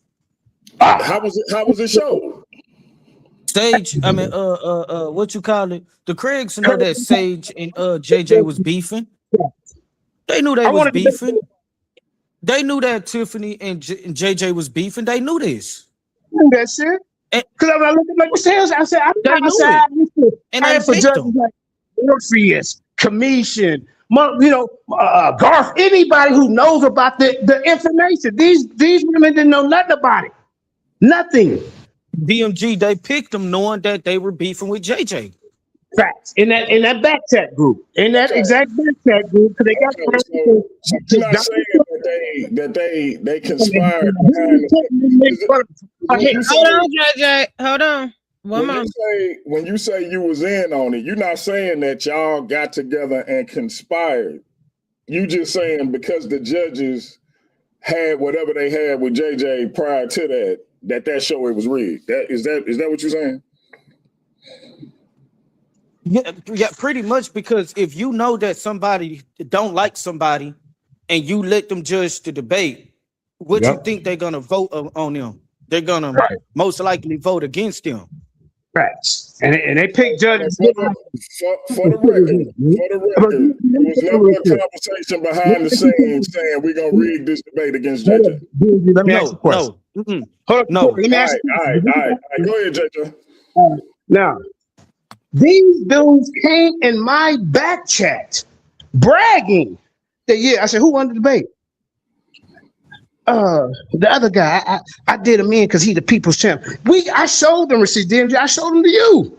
How was it showed? Sage, I mean, what you call it? The Craigs know that Sage and JJ was beefing. They knew they was beefing. They knew that Tiffany and JJ was beefing. They knew this. That shit. Because I'm looking like, what the hell? I said, they knew it. And they for picked them. Like Orpheus, Commission, Garth, anybody who knows about the information. These women didn't know nothing about it. Nothing. DMG, they picked them knowing that they were beefing with JJ. Facts. In that back chat group. In that exact back chat group. Because they got so you're not saying that they conspired behind the Hold on, JJ. Hold on. When you say you was in on it, you're not saying that y'all got together and conspired. You just saying because the judges had whatever they had with JJ prior to that show it was rigged. Is that what you're saying? Yeah, pretty much, because if you know that somebody don't like somebody and you let them judge the debate, what you think they're gonna vote on them? They're gonna most likely vote against them. Facts. And they pick judges. For the record, there was never a conversation behind the scenes saying we're gonna rig this debate against JJ. Let me ask you a question. No. Let me ask you. All right. Go ahead, JJ. Now, these dudes came in my back chat bragging that I said, who won the debate? The other guy, I did him in because he the people's champ. I showed them receipts, DMG. I showed them to you.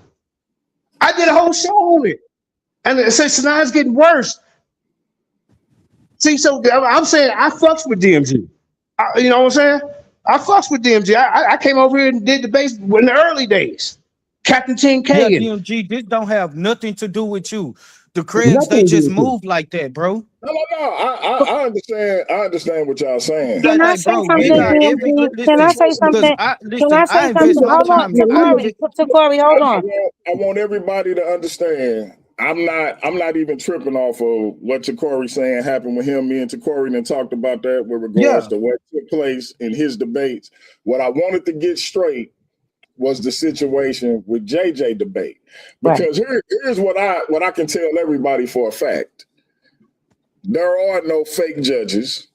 I did a whole show on it. And it says, so now it's getting worse. See, so I'm saying I fucks with DMG. You know what I'm saying? I fucks with DMG. I came over here and did debates in the early days. Captain Team K. Yeah, DMG, this don't have nothing to do with you. The Craigs, they just move like that, bro. No. I understand. I understand what y'all saying. Can I say something, DMG? Can I say something? Can I say something? Hold on, Tacori, hold on. I want everybody to understand. I'm not even tripping off of what Tacori saying happened with him. Me and Tacori then talked about that with regards to what took place in his debates. What I wanted to get straight was the situation with JJ debate. Because here's what I can tell everybody for a fact. There are no fake judges.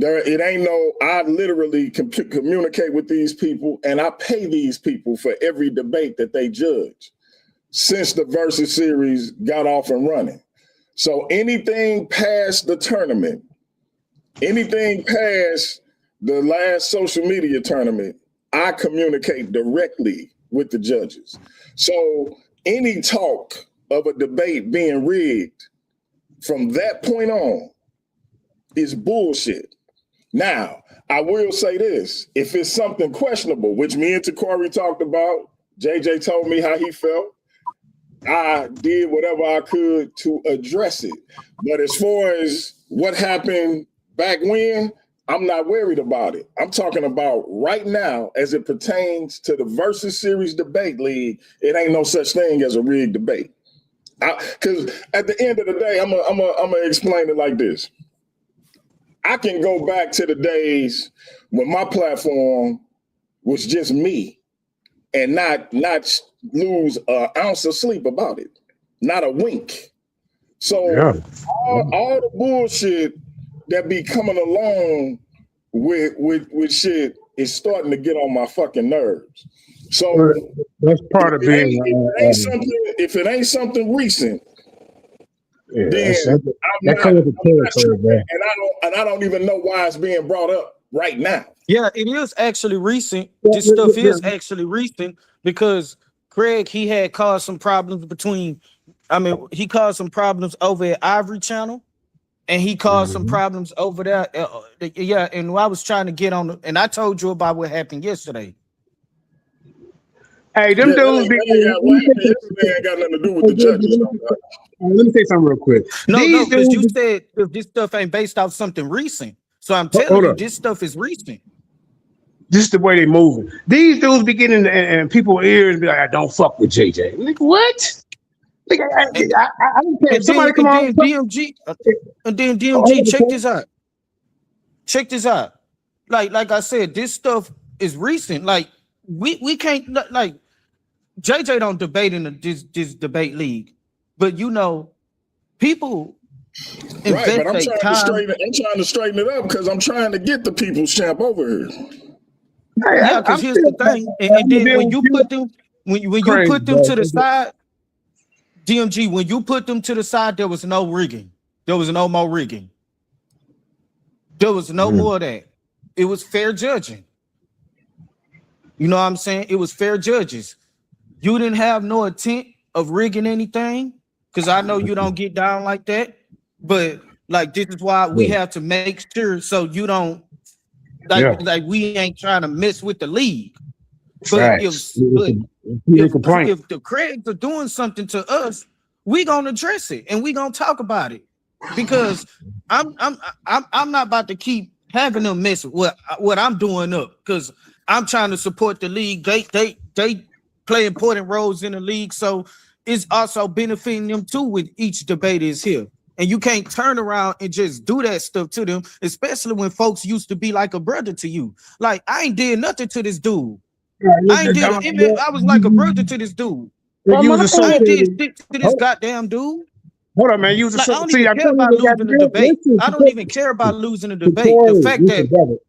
I literally communicate with these people and I pay these people for every debate that they judge since the Versus series got off and running. So anything past the tournament, anything past the last social media tournament, I communicate directly with the judges. So any talk of a debate being rigged from that point on is bullshit. Now, I will say this. If it's something questionable, which me and Tacori talked about, JJ told me how he felt, I did whatever I could to address it. But as far as what happened back when, I'm not worried about it. I'm talking about right now as it pertains to the Versus Series debate league. It ain't no such thing as a rigged debate. Because at the end of the day, I'm gonna explain it like this. I can go back to the days when my platform was just me and not lose an ounce of sleep about it. Not a wink. So all the bullshit that be coming along with shit is starting to get on my fucking nerves. So that's part of being. If it ain't something recent, then that comes with the territory, man. And I don't even know why it's being brought up right now. Yeah, it is actually recent. This stuff is actually recent because Craig, he had caused some problems he caused some problems over at Ivory Channel, and he caused some problems over there. Yeah, and I was trying to get on, and I told you about what happened yesterday. Hey, them dudes. It ain't got nothing to do with the judges. Let me say something real quick. No, because you said this stuff ain't based off something recent. So I'm telling you, this stuff is recent. This is the way they moving. These dudes be getting and people's ears be like, I don't fuck with JJ. Like, what? Like, I don't care. Somebody come on. DMG, and then DMG, check this out. Check this out. Like I said, this stuff is recent. Like, we can't, like, JJ don't debate in this debate league. But you know, people right, but I'm trying to straighten it up because I'm trying to get the people's champ over here. Yeah, because here's the thing, and then when you put them, when you put them to the side, DMG, when you put them to the side, there was no rigging. There was no more rigging. There was no more of that. It was fair judging. You know what I'm saying? It was fair judges. You didn't have no intent of rigging anything, because I know you don't get down like that. But like, this is why we have to make sure so you don't like we ain't trying to mess with the league. But if the Craigs are doing something to us, we gonna address it and we gonna talk about it, because I'm not about to keep having them mess with what I'm doing up, because I'm trying to support the league. They play important roles in the league, so it's also benefiting them too with each debate is here. And you can't turn around and just do that stuff to them, especially when folks used to be like a brother to you. Like, I ain't did nothing to this dude. I was like a brother to this dude. I ain't did shit to this goddamn dude. Hold on, man. I don't even care about losing the debate. I don't even care about losing the debate. The fact that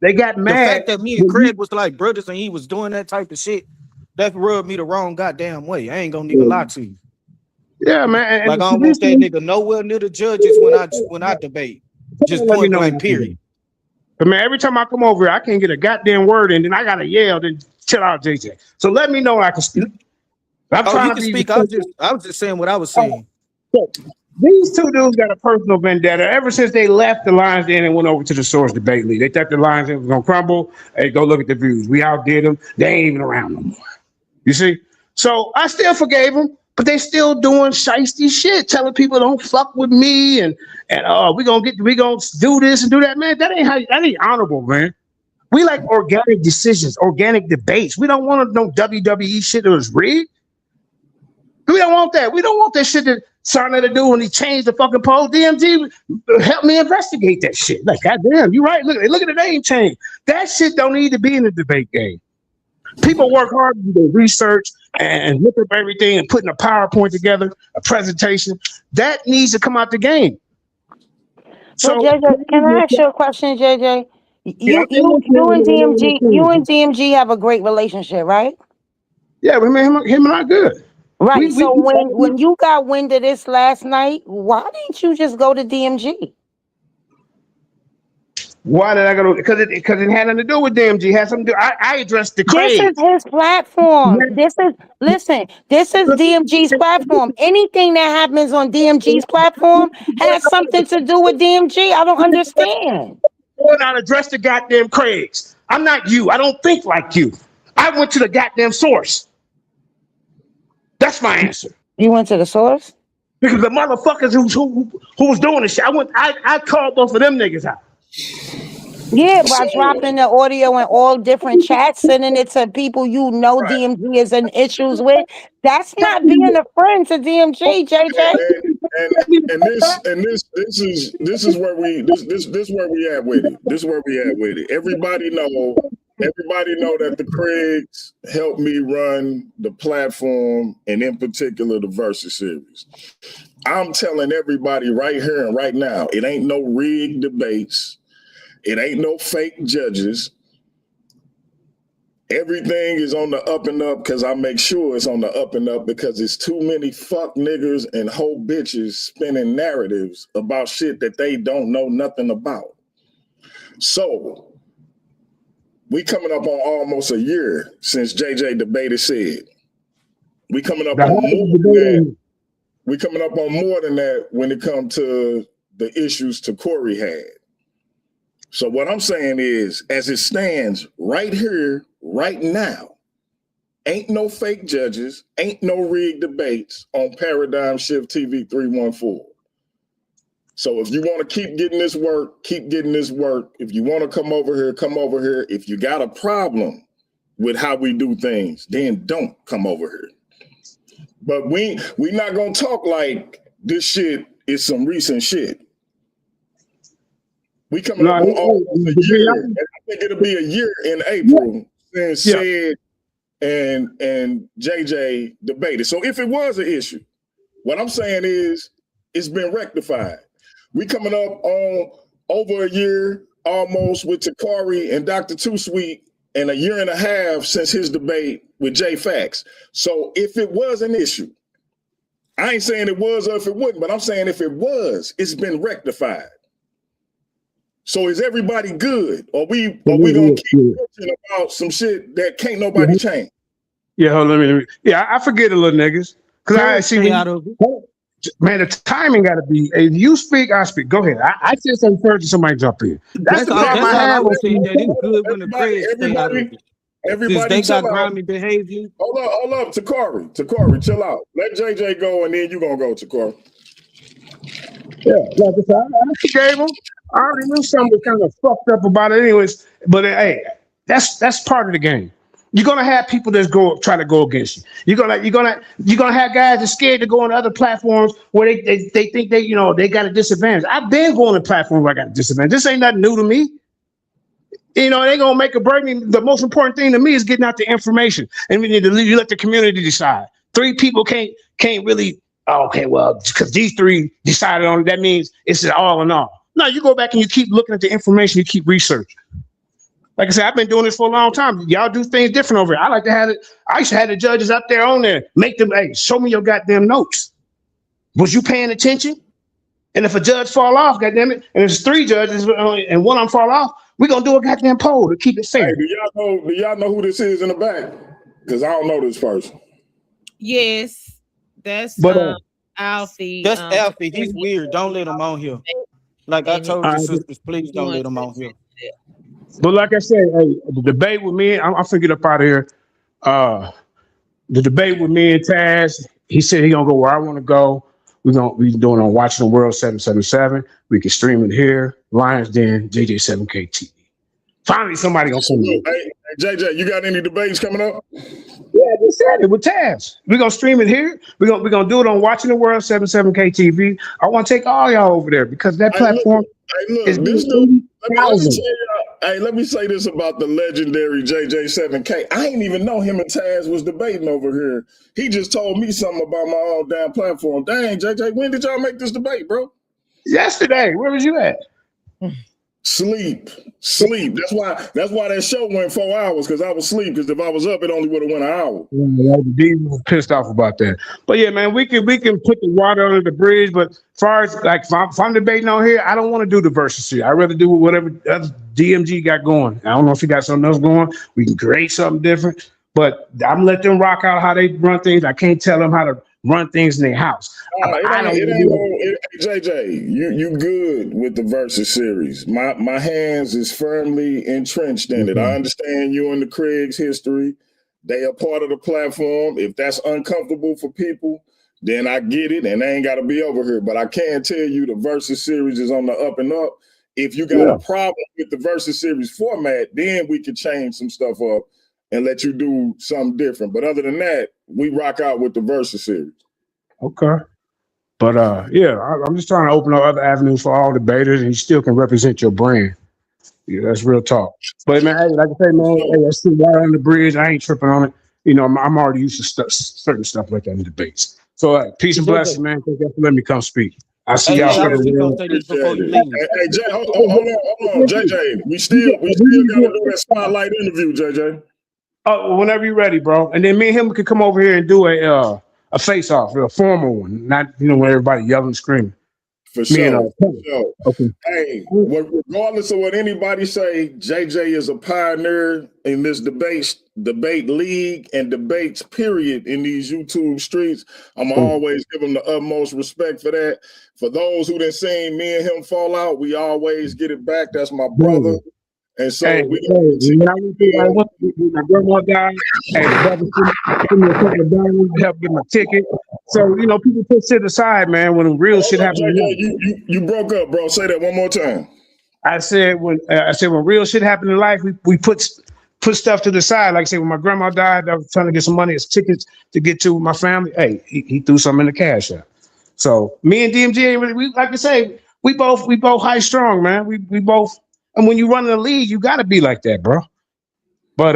they got mad. The fact that me and Craig was like brothers and he was doing that type of shit, that rubbed me the wrong goddamn way. I ain't gonna even lie to you. Yeah, man. Like, I don't want that nigga nowhere near the judges when I debate. Just point blank, period. But man, every time I come over here, I can't get a goddamn word in, then I gotta yell, then chill out, JJ. So let me know I can speak. I'm trying to speak. I was just saying what I was saying. These two dudes got a personal vendetta. Ever since they left the Lions Den and went over to the Source Debate League, they thought the Lions Den was gonna crumble. Hey, go look at the views. We outdid them. They ain't even around no more. You see? So I still forgave them. But they still doing shiesty shit, telling people don't fuck with me and we gonna do this and do that, man. That ain't honorable, man. We like organic decisions, organic debates. We don't want no WWE shit that was rigged. We don't want that. We don't want that shit that Sarnetta to do when he changed the fucking poll. DMG help me investigate that shit. Like, goddamn, you right. Look at the name change. That shit don't need to be in the debate game. People work hard to do their research and look up everything and putting a PowerPoint together, a presentation. That needs to come out the game. So, JJ, can I ask you a question, JJ? You and DMG have a great relationship, right? Yeah, him and I good. Right. When you got wind of this last night, why didn't you just go to DMG? Why did I go? Because it had nothing to do with DMG. It had something to do. I addressed the Craig. This is his platform. This is DMG's platform. Anything that happens on DMG's platform has something to do with DMG. I don't understand. Why not address the goddamn Craigs? I'm not you. I don't think like you. I went to the goddamn source. That's my answer. You went to the source? Because the motherfuckers who was doing this shit, I called both of them niggas out. Yeah, by dropping the audio in all different chats, sending it to people you know DMG is in issues with. That's not being a friend to DMG, JJ. This is where we at with it. This is where we at with it. Everybody know that the Craigs helped me run the platform, and in particular the Versus series. I'm telling everybody right here and right now, it ain't no rigged debates. It ain't no fake judges. Everything is on the up and up because I make sure it's on the up and up because it's too many fuck niggas and whole bitches spinning narratives about shit that they don't know nothing about. So we coming up on almost a year since JJ debated said. We coming up on more than that. We coming up on more than that when it comes to the issues Tacori had. So what I'm saying is, as it stands right here, right now, ain't no fake judges, ain't no rigged debates on Paradigm Shift TV 314. So if you want to keep getting this work, keep getting this work. If you want to come over here, come over here. If you got a problem with how we do things, then don't come over here. But we not gonna talk like this shit is some recent shit. We coming up on almost a year, and I think it'll be a year in April since Sid and JJ debated. So if it was an issue, what I'm saying is it's been rectified. We coming up on over a year almost with Tacori and Dr. Too Sweet, and a year and a half since his debate with J Fax. So if it was an issue, I ain't saying it was or if it wouldn't, but I'm saying if it was, it's been rectified. So is everybody good? Or we gonna keep bitching about some shit that can't nobody change? Yeah, hold on, let me. Yeah, I forget a little niggas. Cause I see man, the timing gotta be. If you speak, I speak. Go ahead. I said something first and somebody jump in. That's the problem I have. That it's good when the Craig stay out of it. Everybody, they got grimy behavior. Hold up, Tacori, chill out. Let JJ go, and then you gonna go, Tacori. Yeah, like I said, I forgave him. I already knew something was kind of fucked up about it, anyways. But hey, that's part of the game. You're gonna have people that's try to go against you. You're gonna have guys that's scared to go on other platforms where they think they got a disadvantage. I've been going to platforms where I got a disadvantage. This ain't nothing new to me. They gonna make a break. The most important thing to me is getting out the information, and we need to let the community decide. 3 people can't really. Okay, well, because these 3 decided on it, that means it's an all in all. No, you go back and you keep looking at the information, you keep researching. Like I said, I've been doing this for a long time. Y'all do things different over here. I like to have it. I used to have the judges up there on there, make them, hey, show me your goddamn notes. Was you paying attention? And if a judge fall off, goddamn it, and there's 3 judges and one of them fall off, we're gonna do a goddamn poll to keep it fair. Hey, do y'all know who this is in the back? Because I don't know this person. Yes, that's Alfie. That's Alfie. He's weird. Don't let him on here. Like I told the sisters, please don't let him on here. But like I said, hey, the debate with me, I'm finna get up out of here. The debate with me and Taz, he said he gonna go where I want to go. We doing on Watching the World 777. We can stream it here. Lions Den, JJ7K TV. Finally, somebody gonna come in. Hey, JJ, you got any debates coming up? Yeah, I just said it with Taz. We're gonna stream it here. We're gonna do it on Watching the World 77K TV. I want to take all y'all over there because that platform is let me say this about the legendary JJ7K. I didn't even know him and Taz was debating over here. He just told me something about my own damn platform. Dang, JJ, when did y'all make this debate, bro? Yesterday. Where was you at? Sleep. That's why that show went 4 hours, because I was asleep. Because if I was up, it only would have went an hour. Yeah, the Divas was pissed off about that. But yeah, man, we can put the water under the bridge. But as far as like if I'm debating on here, I don't want to do the versus series. I'd rather do whatever DMG got going. I don't know if he got something else going. We can create something different. But I'm let them rock out how they run things. I can't tell them how to run things in their house. JJ, you good with the versus series. My hands is firmly entrenched in it. I understand you and the Craig's history. They are part of the platform. If that's uncomfortable for people, then I get it, and they ain't got to be over here. But I can tell you the versus series is on the up and up. If you got a problem with the versus series format, then we could change some stuff up and let you do something different. But other than that, we rock out with the versus series. Okay. But I'm just trying to open up other avenues for all debaters, and you still can represent your brand. Yeah, that's real talk. But man, hey, like I say, man, let's see water on the bridge. I ain't tripping on it. I'm already used to certain stuff like that in debates. So peace and blessings, man. Thank you for letting me come speak. I see y'all. Hey, Jay, hold on, JJ. We still gotta do that spotlight interview, JJ. Oh, whenever you're ready, bro. And then me and him could come over here and do a face off, a formal one, not when everybody yelling and screaming. For Me and sure. For sure. okay. Hey, regardless of what anybody say, JJ is a pioneer in this debate league and debates, period, in these YouTube streets. I'm always give him the utmost respect for that. For those who done seen me and him fall out, we always get it back. That's my brother. And so when my grandma died, hey, the brother sent me a couple of dollars to help get my ticket. So, people put shit aside, man, when real shit happens. You broke up, bro. Say that one more time. I said when real shit happened in life, we put stuff to the side. Like I said, when my grandma died, I was trying to get some money as tickets to get to my family. Hey, he threw something in the cash app. So me and DMG ain't really, we like I say, we both high strong, man. We both. And when you run in the league, you got to be like that, bro. But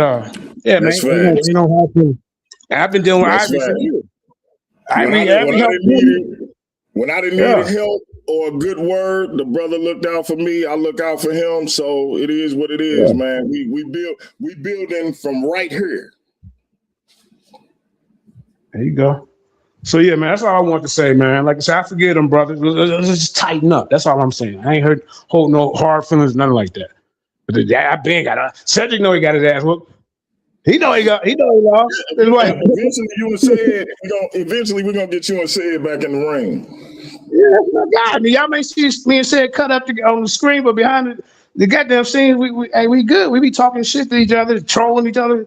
yeah, that's man, you know how to. I've been dealing with Ivy for years. When I didn't need help or a good word, the brother looked out for me. I look out for him. So it is what it is, man. We building from right here. There you go. So yeah, man, that's all I want to say, man. Like I said, I forget them, brother. Let's just tighten up. That's all I'm saying. I ain't hold no hard feelings, nothing like that. But I been got a Cedric know he got his ass whooped. He know he lost. Eventually we're gonna get you and Sid back in the ring. Yeah, that's my guy. I mean, y'all may see me and Sid cut up on the screen, but behind the goddamn scenes, we good. We be talking shit to each other, trolling each other.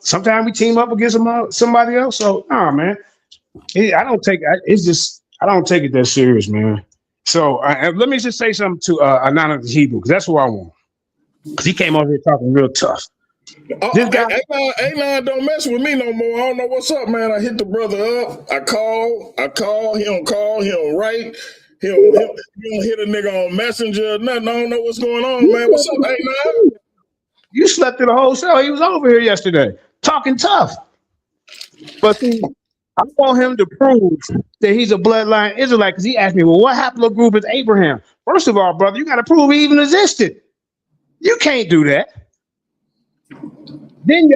Sometimes we team up against somebody else. So man. I don't take it that serious, man. So let me just say something to Anonymous Hebrew, because that's what I want. Because he came over here talking real tough. This guy, A9 don't mess with me no more. I don't know what's up, man. I hit the brother up. I call. He don't call. He don't write. He don't hit a nigga on Messenger. Nothing. I don't know what's going on, man. What's up, A9? You slept through the whole show. He was over here yesterday talking tough. But see, I want him to prove that he's a bloodline Israelite, because he asked me, well, what haplogroup is Abraham? First of all, brother, you got to prove he even existed. You can't do that. Then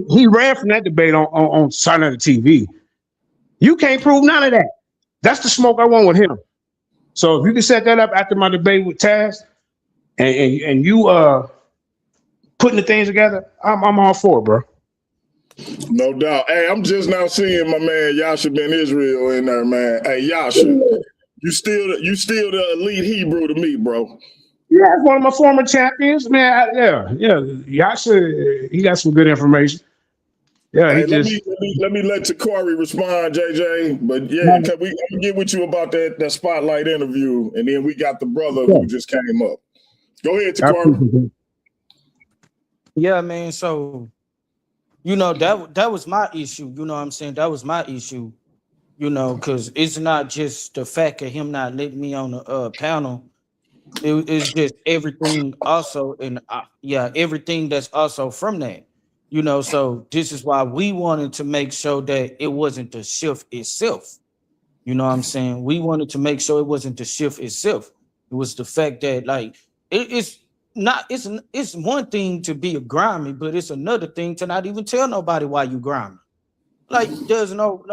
he ran from that debate on Son of the TV. You can't prove none of that. That's the smoke I want with him. So if you can set that up after my debate with Taz, and you putting the things together, I'm all for it, bro. No doubt. Hey, I'm just now seeing my man Yasha Ben Israel in there, man. Hey, Yasha, you still the elite Hebrew to me, bro. Yeah, that's one of my former champions, man. Yeah. Yasha, he got some good information. Yeah, hey, let me let Tacori respond, JJ. But yeah, I'm gonna get with you about that spotlight interview, and then we got the brother who just came up. Go ahead, Tacori. Yeah, man. So, that was my issue. You know what I'm saying? That was my issue. Because it's not just the fact of him not letting me on the panel. It's just everything also, and everything that's also from that. So this is why we wanted to make sure that it wasn't the shift itself. You know what I'm saying? We wanted to make sure it wasn't the shift itself. It was the fact that it's one thing to be a grimy, but it's another thing to not even tell nobody why you grimy. There's no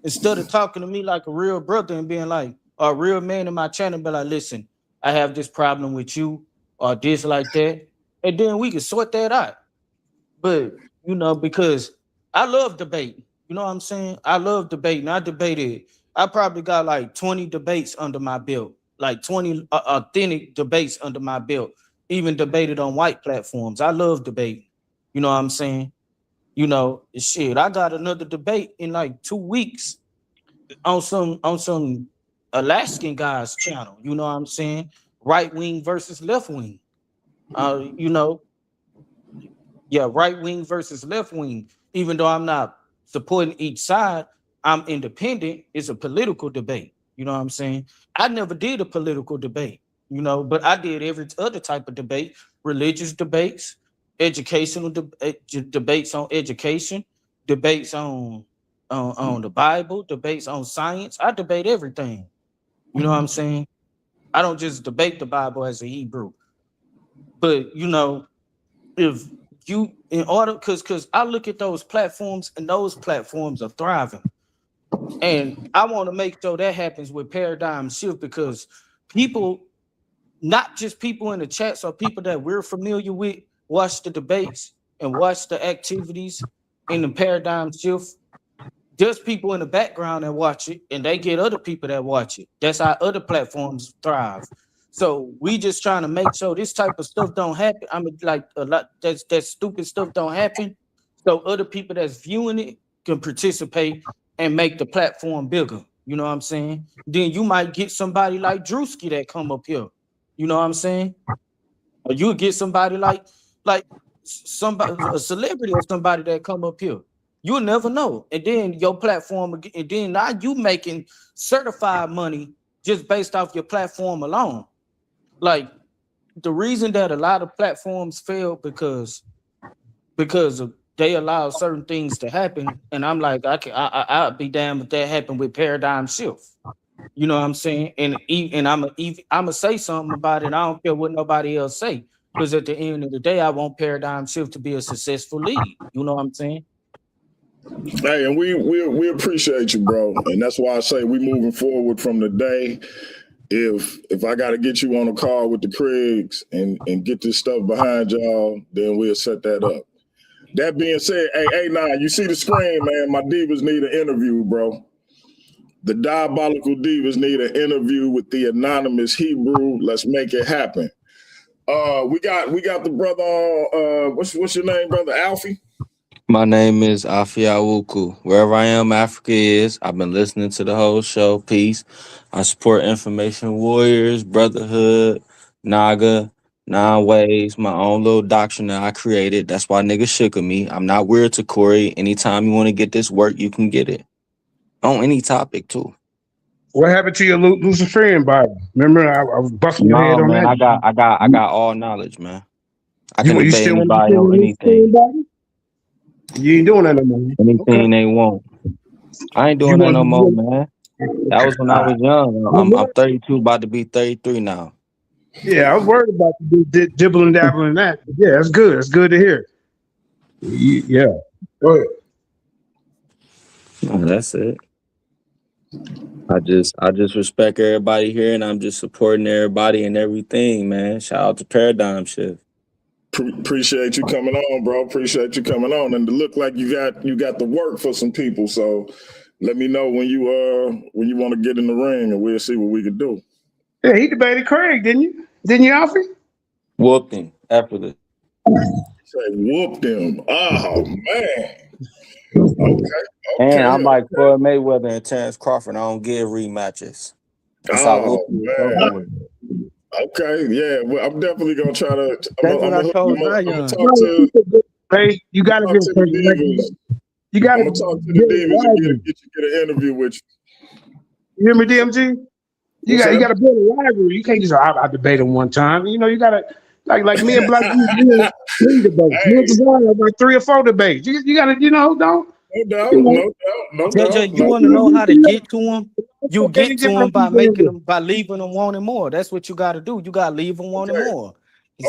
instead of talking to me like a real brother and being like a real man in my channel, be like, listen, I have this problem with you or this like that, and then we can sort that out. But because I love debate, you know what I'm saying? I love debating. I probably got like 20 debates under my belt, like 20 authentic debates under my belt, even debated on white platforms. I love debate. You know what I'm saying? Shit, I got another debate in like 2 weeks on some Alaskan guy's channel. You know what I'm saying? Right wing versus left wing. Right wing versus left wing. Even though I'm not supporting each side, I'm independent. It's a political debate. You know what I'm saying? I never did a political debate, but I did every other type of debate, religious debates, educational debates on education, debates on the Bible, debates on science. I debate everything. You know what I'm saying? I don't just debate the Bible as a Hebrew. But if you in order because I look at those platforms and those platforms are thriving. And I want to make sure that happens with Paradigm Shift because people, not just people in the chats or people that we're familiar with, watch the debates and watch the activities in the Paradigm Shift. There's people in the background that watch it, and they get other people that watch it. That's how other platforms thrive. So we just trying to make sure this type of stuff don't happen. I mean, like a lot that stupid stuff don't happen. So other people that's viewing it can participate and make the platform bigger. You know what I'm saying? Then you might get somebody like Drewski that come up here. You know what I'm saying? Or you'll get somebody like somebody, a celebrity or somebody that come up here. You'll never know. And then your platform, and then now you making certified money just based off your platform alone. Like the reason that a lot of platforms fail because of they allow certain things to happen, and I'm like, I'd be damned if that happened with Paradigm Shift. You know what I'm saying? And I'm say something about it. I don't care what nobody else say, because at the end of the day, I want Paradigm Shift to be a successful league. You know what I'm saying? Hey, and we appreciate you, bro, and that's why I say we moving forward from the day. If I got to get you on a call with the Craigs and get this stuff behind y'all, then we'll set that up. That being said, hey, nah, you see the screen, man. My divas need an interview, bro. The Diabolical Divas need an interview with the anonymous Hebrew. Let's make it happen. We got the brother on. What's your name, brother? Alfie? My name is Afi Awuku. Wherever I am, Africa is. I've been listening to the whole show. Peace. I support Information Warriors, Brotherhood, Naga, Nine Ways, my own little doctrine that I created. That's why niggas shook at me. I'm not weird to Corey. Anytime you want to get this work, you can get it. On any topic, too. What happened to your Luciferian Bible? Remember, I was busting your head on man, that. I got all knowledge, man. I can You debate still anybody on anything. You ain't doing that no more. Anything they want. I ain't doing that no more, man. That was when I was young. I'm 32, about to be 33 now. Yeah, I was worried about you dibbling dabbling in that. Yeah, that's good. That's good to hear. Yeah. Go ahead. No, that's it. I just respect everybody here, and I'm just supporting everybody and everything, man. Shout out to Paradigm Shift. Appreciate you coming on, bro. Appreciate you coming on, and to look like you got the work for some people. So let me know when you want to get in the ring, and we'll see what we can do. Yeah, he debated Craig, didn't you? Didn't you, Alfie? Whooped him after this. Say whooped him. Oh man. Okay. And I'm like Floyd Mayweather and Terrence Crawford. I don't give rematches. Oh man. Okay, yeah. Well, I'm definitely gonna try to. That's what I told Zion. You gotta get the divas. You gotta. I'm gonna talk to the divas and get an interview with you. You hear me, DMG? You got to build a library. You can't just I debate them one time. You know, you gotta like me and Black three debates. Me and Zion about 3 or 4 debates. You gotta, don't. No doubt. JJ, you want to know how to get to them? You get to them by leaving them wanting more. That's what you got to do. You got to leave them wanting more.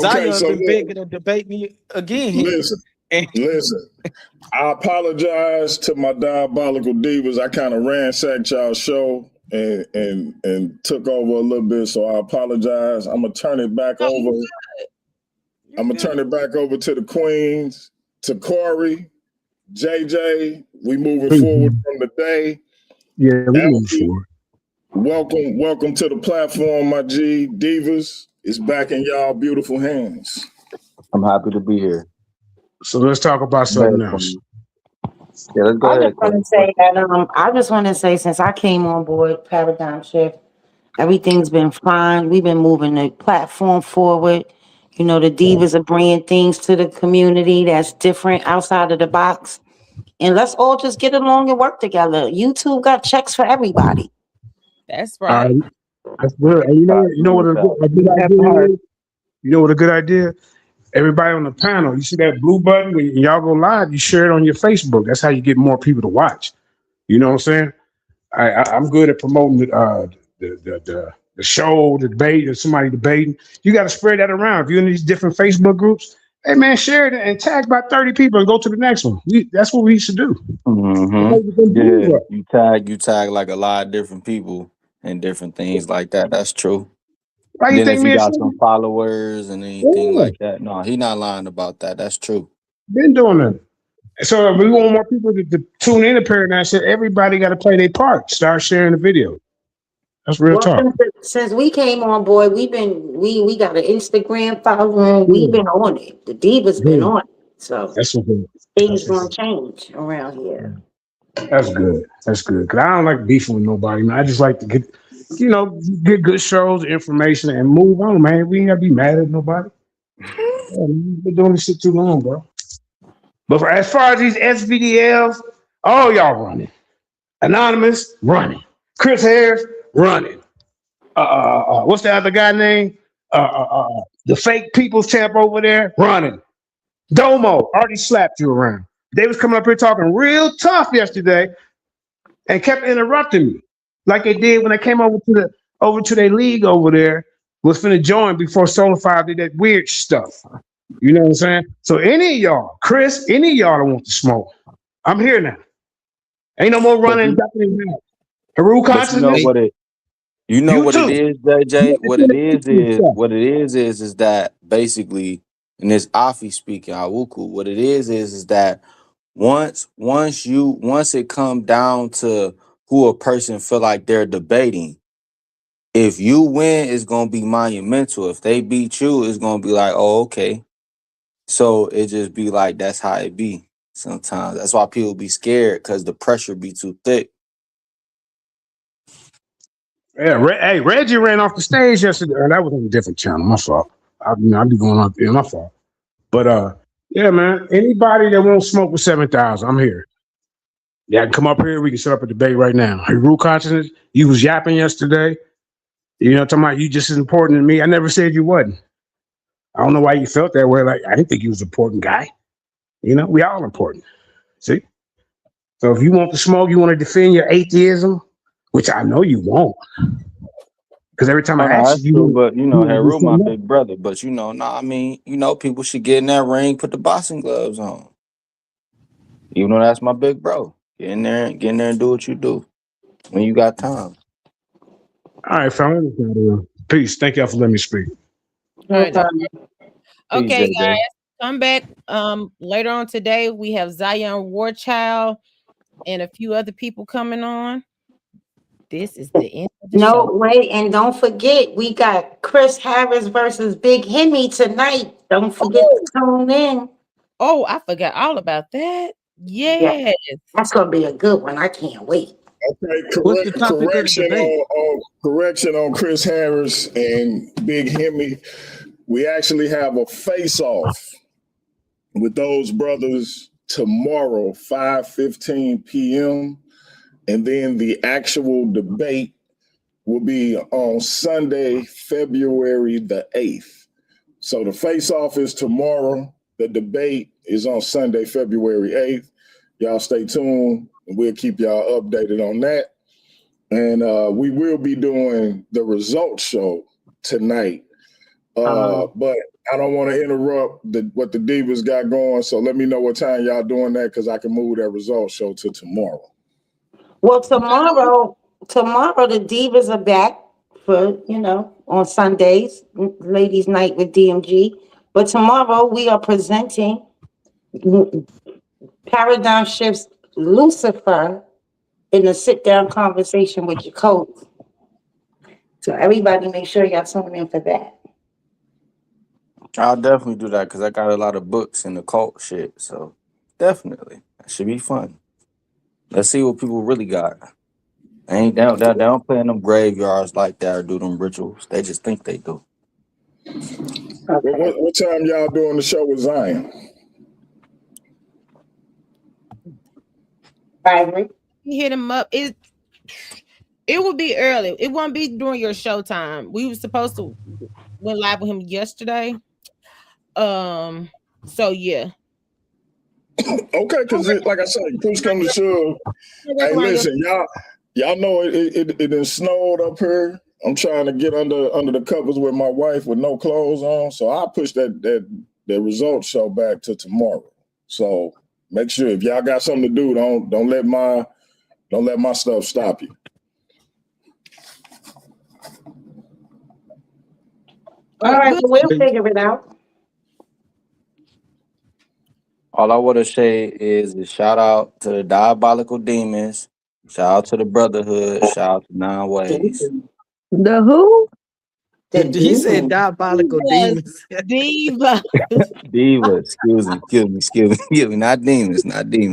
Zion's been begging to debate me again. Listen. I apologize to my Diabolical Divas. I kind of ransacked y'all's show and took over a little bit, so I apologize. I'm gonna turn it back over. I'm gonna turn it back over to the Queens, to Corey, JJ. We moving forward from the day. Yeah, we moving forward. Welcome to the platform, my G. Divas is back in y'all beautiful hands. I'm happy to be here. So let's talk about something else. Yeah, let's go ahead. I just want to say, since I came on board Paradigm Shift, everything's been fine. We've been moving the platform forward. You know, the divas are bringing things to the community that's different outside of the box. And let's all just get along and work together. YouTube got checks for everybody. That's right. That's good. And you know what a good idea is? You know what a good idea? Everybody on the panel, you see that blue button? When y'all go live, you share it on your Facebook. That's how you get more people to watch. You know what I'm saying? I'm good at promoting the show, the debate, or somebody debating. You got to spread that around. If you're in these different Facebook groups, Hey man, share it and tag about 30 people and go to the next one. That's what we should do. Yeah, you tag like a lot of different people and different things like that. That's true. Why you Then think if you me and got Shane? some followers and anything Yeah, like that, no, he not lying about that. That's true. been doing that. So if we want more people to tune in to Paradigm Shift, everybody got to play their part. Start sharing the video. That's real Well, talk. since we came on board, we got an Instagram following. We've Yeah, been on it. The Divas been yeah. on it. So That's what good. things That's what gonna good. change around here. That's good. That's good. Cause I don't like beefing with nobody, man. I just like to get good shows, information, and move on, man. We ain't gotta be mad at nobody. Yeah, man, we've been doing this shit too long, bro. But as far as these SVDLs, all y'all running. Anonymous running. Chris Harris running. What's the other guy name? The fake people's champ over there running. Domo already slapped you around. They was coming up here talking real tough yesterday and kept interrupting me, like they did when they came over to their league over there. Was finna join before Solar 5 did that weird stuff. You know what I'm saying? So any of y'all, Chris, any of y'all that want to smoke, I'm here now. Ain't no more But running, you, ducking and hiding. Haru but you know consciousness, what it you know you what it too. is, You JJ. What it is stuff. what it is that basically, and this Afi speaking Awuku, what it is that once it come down to who a person feel like they're debating, if you win, it's gonna be monumental. If they beat you, it's gonna be like, oh, okay. So it just be like that's how it be sometimes. That's why people be scared because the pressure be too thick. Yeah, hey, Reggie ran off the stage yesterday. That was on a different channel. My fault. I be going out there. My fault. But yeah, man. Anybody that won't smoke with 7,000, I'm here. Yeah, can come up here. We can set up a debate right now. Hey, Root Consciousness, you was yapping yesterday. You know, talking about you just as important to me. I never said you wasn't. I don't know why you felt that way. Like I didn't think you was an important guy. You know, we all important. See. So if you want to smoke, you want to defend your atheism, which I know you won't, because every time I Oh no, ask that's you, true. But you you know, want to do Heru my something else. big brother. But you know, I mean, people should get in that ring, put the boxing gloves on. Even though that's my big bro. Get in there and do what you do when you got time. All right, family. Peace. Thank y'all for letting me speak. All No right, problem. Peace, okay, JJ. guys. Come back later on today. We have Zion Warchild and a few other people coming on. This is the end of the No, show. wait, and don't forget, we got Chris Harris versus Big Hemi tonight. Don't forget to tune in. Oh, I forgot all about that. Yeah, Yes. that's gonna be a good one. I can't wait. Okay, What's the topic of the debate? correction on Chris Harris and Big Hemi. We actually have a face-off with those brothers tomorrow, 5:15 p.m. And then the actual debate will be on Sunday, February the 8th. So the face-off is tomorrow. The debate is on Sunday, February 8th. Y'all stay tuned, and we'll keep y'all updated on that. And we will be doing the results show tonight. But I don't want to interrupt what the Divas got going. So let me know what time y'all doing that, because I can move that results show to tomorrow. Well, tomorrow the Divas are back for, on Sundays, ladies' night with DMG. But tomorrow we are presenting Paradigm Shifts Lucifer in a sit-down conversation with your coach. So everybody make sure y'all tune in for that. I'll definitely do that because I got a lot of books in the cult shit. So definitely, that should be fun. Let's see what people really got. They don't play in them graveyards like that or do them rituals. They just think they do. What time y'all doing the show with Zion? Ivory. Hit him up. It will be early. It won't be during your show time. We were supposed to went live with him yesterday. So yeah. Okay, because like I said, push come to shove. Hey, listen, y'all know it done snowed up here. I'm trying to get under the covers with my wife with no clothes on, so I push that the results show back to tomorrow. So make sure if y'all got something to do, don't let my stuff stop you. All right, well, we'll figure it out. All I want to say is a shout out to the Diabolical Demons. Shout out to the Brotherhood. Shout out to Nine Ways. The who? He said diabolical demons. Diva. Divas. Excuse me. Not demons.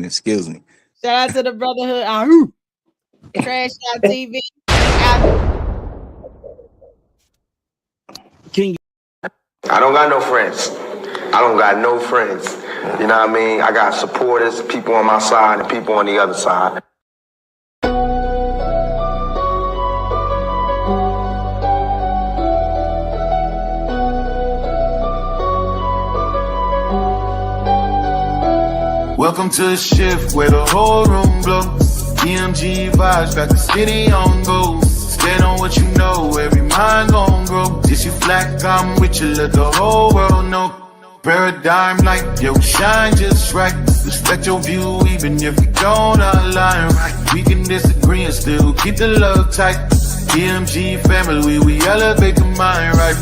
Excuse me. Shout out to the Brotherhood. Trash Out TV. I don't got no friends. You know what I mean? I got supporters, people on my side and people on the other side. Welcome to the shift where the whole room blows. DMG vibes got the city on go. Stand on what you know, every mind gon' grow. Just you flat, I'm with you, let the whole world know. Paradigm like, yo, shine just right. Respect your view even if we don't align right. We can disagree and still keep the love tight. DMG family, we elevate the mind right.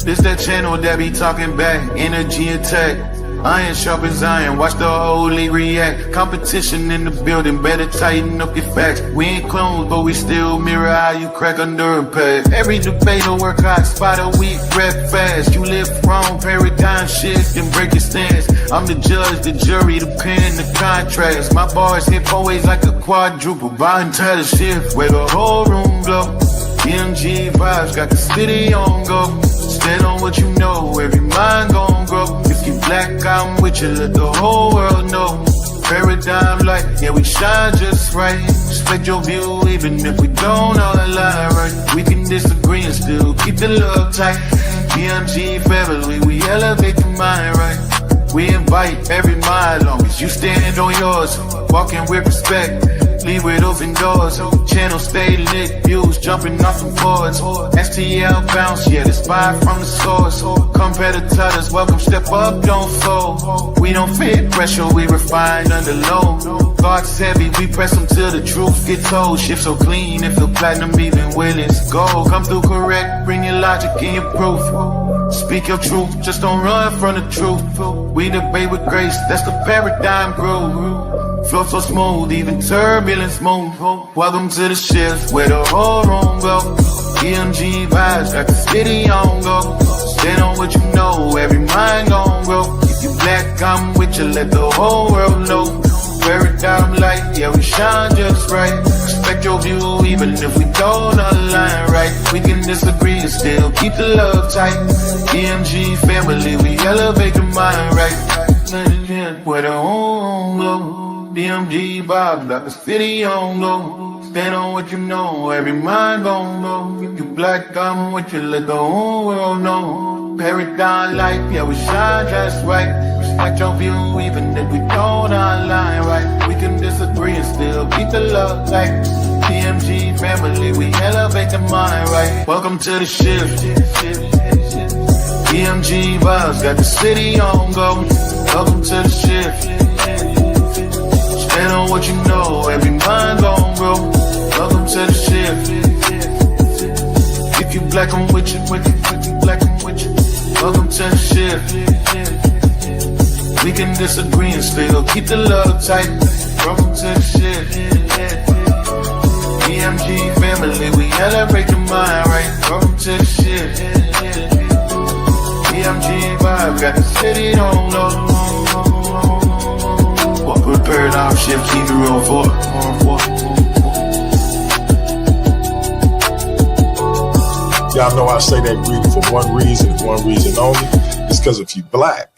This that channel that be talking back, energy attack. Iron sharpens iron, watch the whole league react. Competition in the building, better tighten up your facts. We ain't clones, but we still mirror how you crack under impact. Every debater work hard, spot a weak, rap fast. You live wrong, paradigm shift and break your stance. I'm the judge, the jury, the pen, the contrast. My bars hit always like a quadruple. Buying title shift where the whole room blow. DMG vibes got the city on go. Stand on what you know, every mind gon' grow. If you black, I'm with you, let the whole world know. Paradigm light, yeah, we shine just right. Respect your view, even if we don't all align right. We can disagree and still keep the love tight. DMG family, we elevate the mind right. We invite every mind, long as you stand on yours. Walking with respect, leave with open doors. Channel stay lit, views jumping off the boards. STL bounce, yeah, the spy from the source. Competitors, welcome, step up, don't fold. We don't fit pressure, we refine under low. Thoughts heavy, we press them till the truth gets told. Shift so clean, it feel platinum even when it's gold. Come through correct, bring your logic and your proof. Speak your truth, just don't run from the truth. We debate with grace, that's the paradigm groove. Flow so smooth, even turbulence move. Welcome to the shift where the whole room go. DMG vibes got the city on go. Stand on what you know, every mind gon' grow. If you black, I'm with you, let the whole world know. Paradigm light, yeah, we shine just right. Respect your view, even if we don't align right. We can disagree and still keep the love tight. DMG family, we elevate the mind right. Where the home go. DMG vibe, got the city on go. Stand on what you know, every mind gon' know. If you black, I'm with you, let the whole world know. Paradigm life, yeah, we shine just right. Respect your view, even if we don't align right. We can disagree and still keep the love tight. DMG family, we elevate the mind right. Welcome to the shift. DMG vibes, got the city on go. Welcome to the shift. Stand on what you know, every mind gon' grow. Welcome to the shift. If you black, I'm with you, if you black, I'm with you. Welcome to the shift. We can disagree and still keep the love tight. Welcome to the shift. DMG family, we elevate the mind right. Welcome to the shift. DMG vibe, got the city on low. Walk with paradigm shift, keep the road forward. Y'all know I say that greeting for one reason and one reason only. It's because if you black,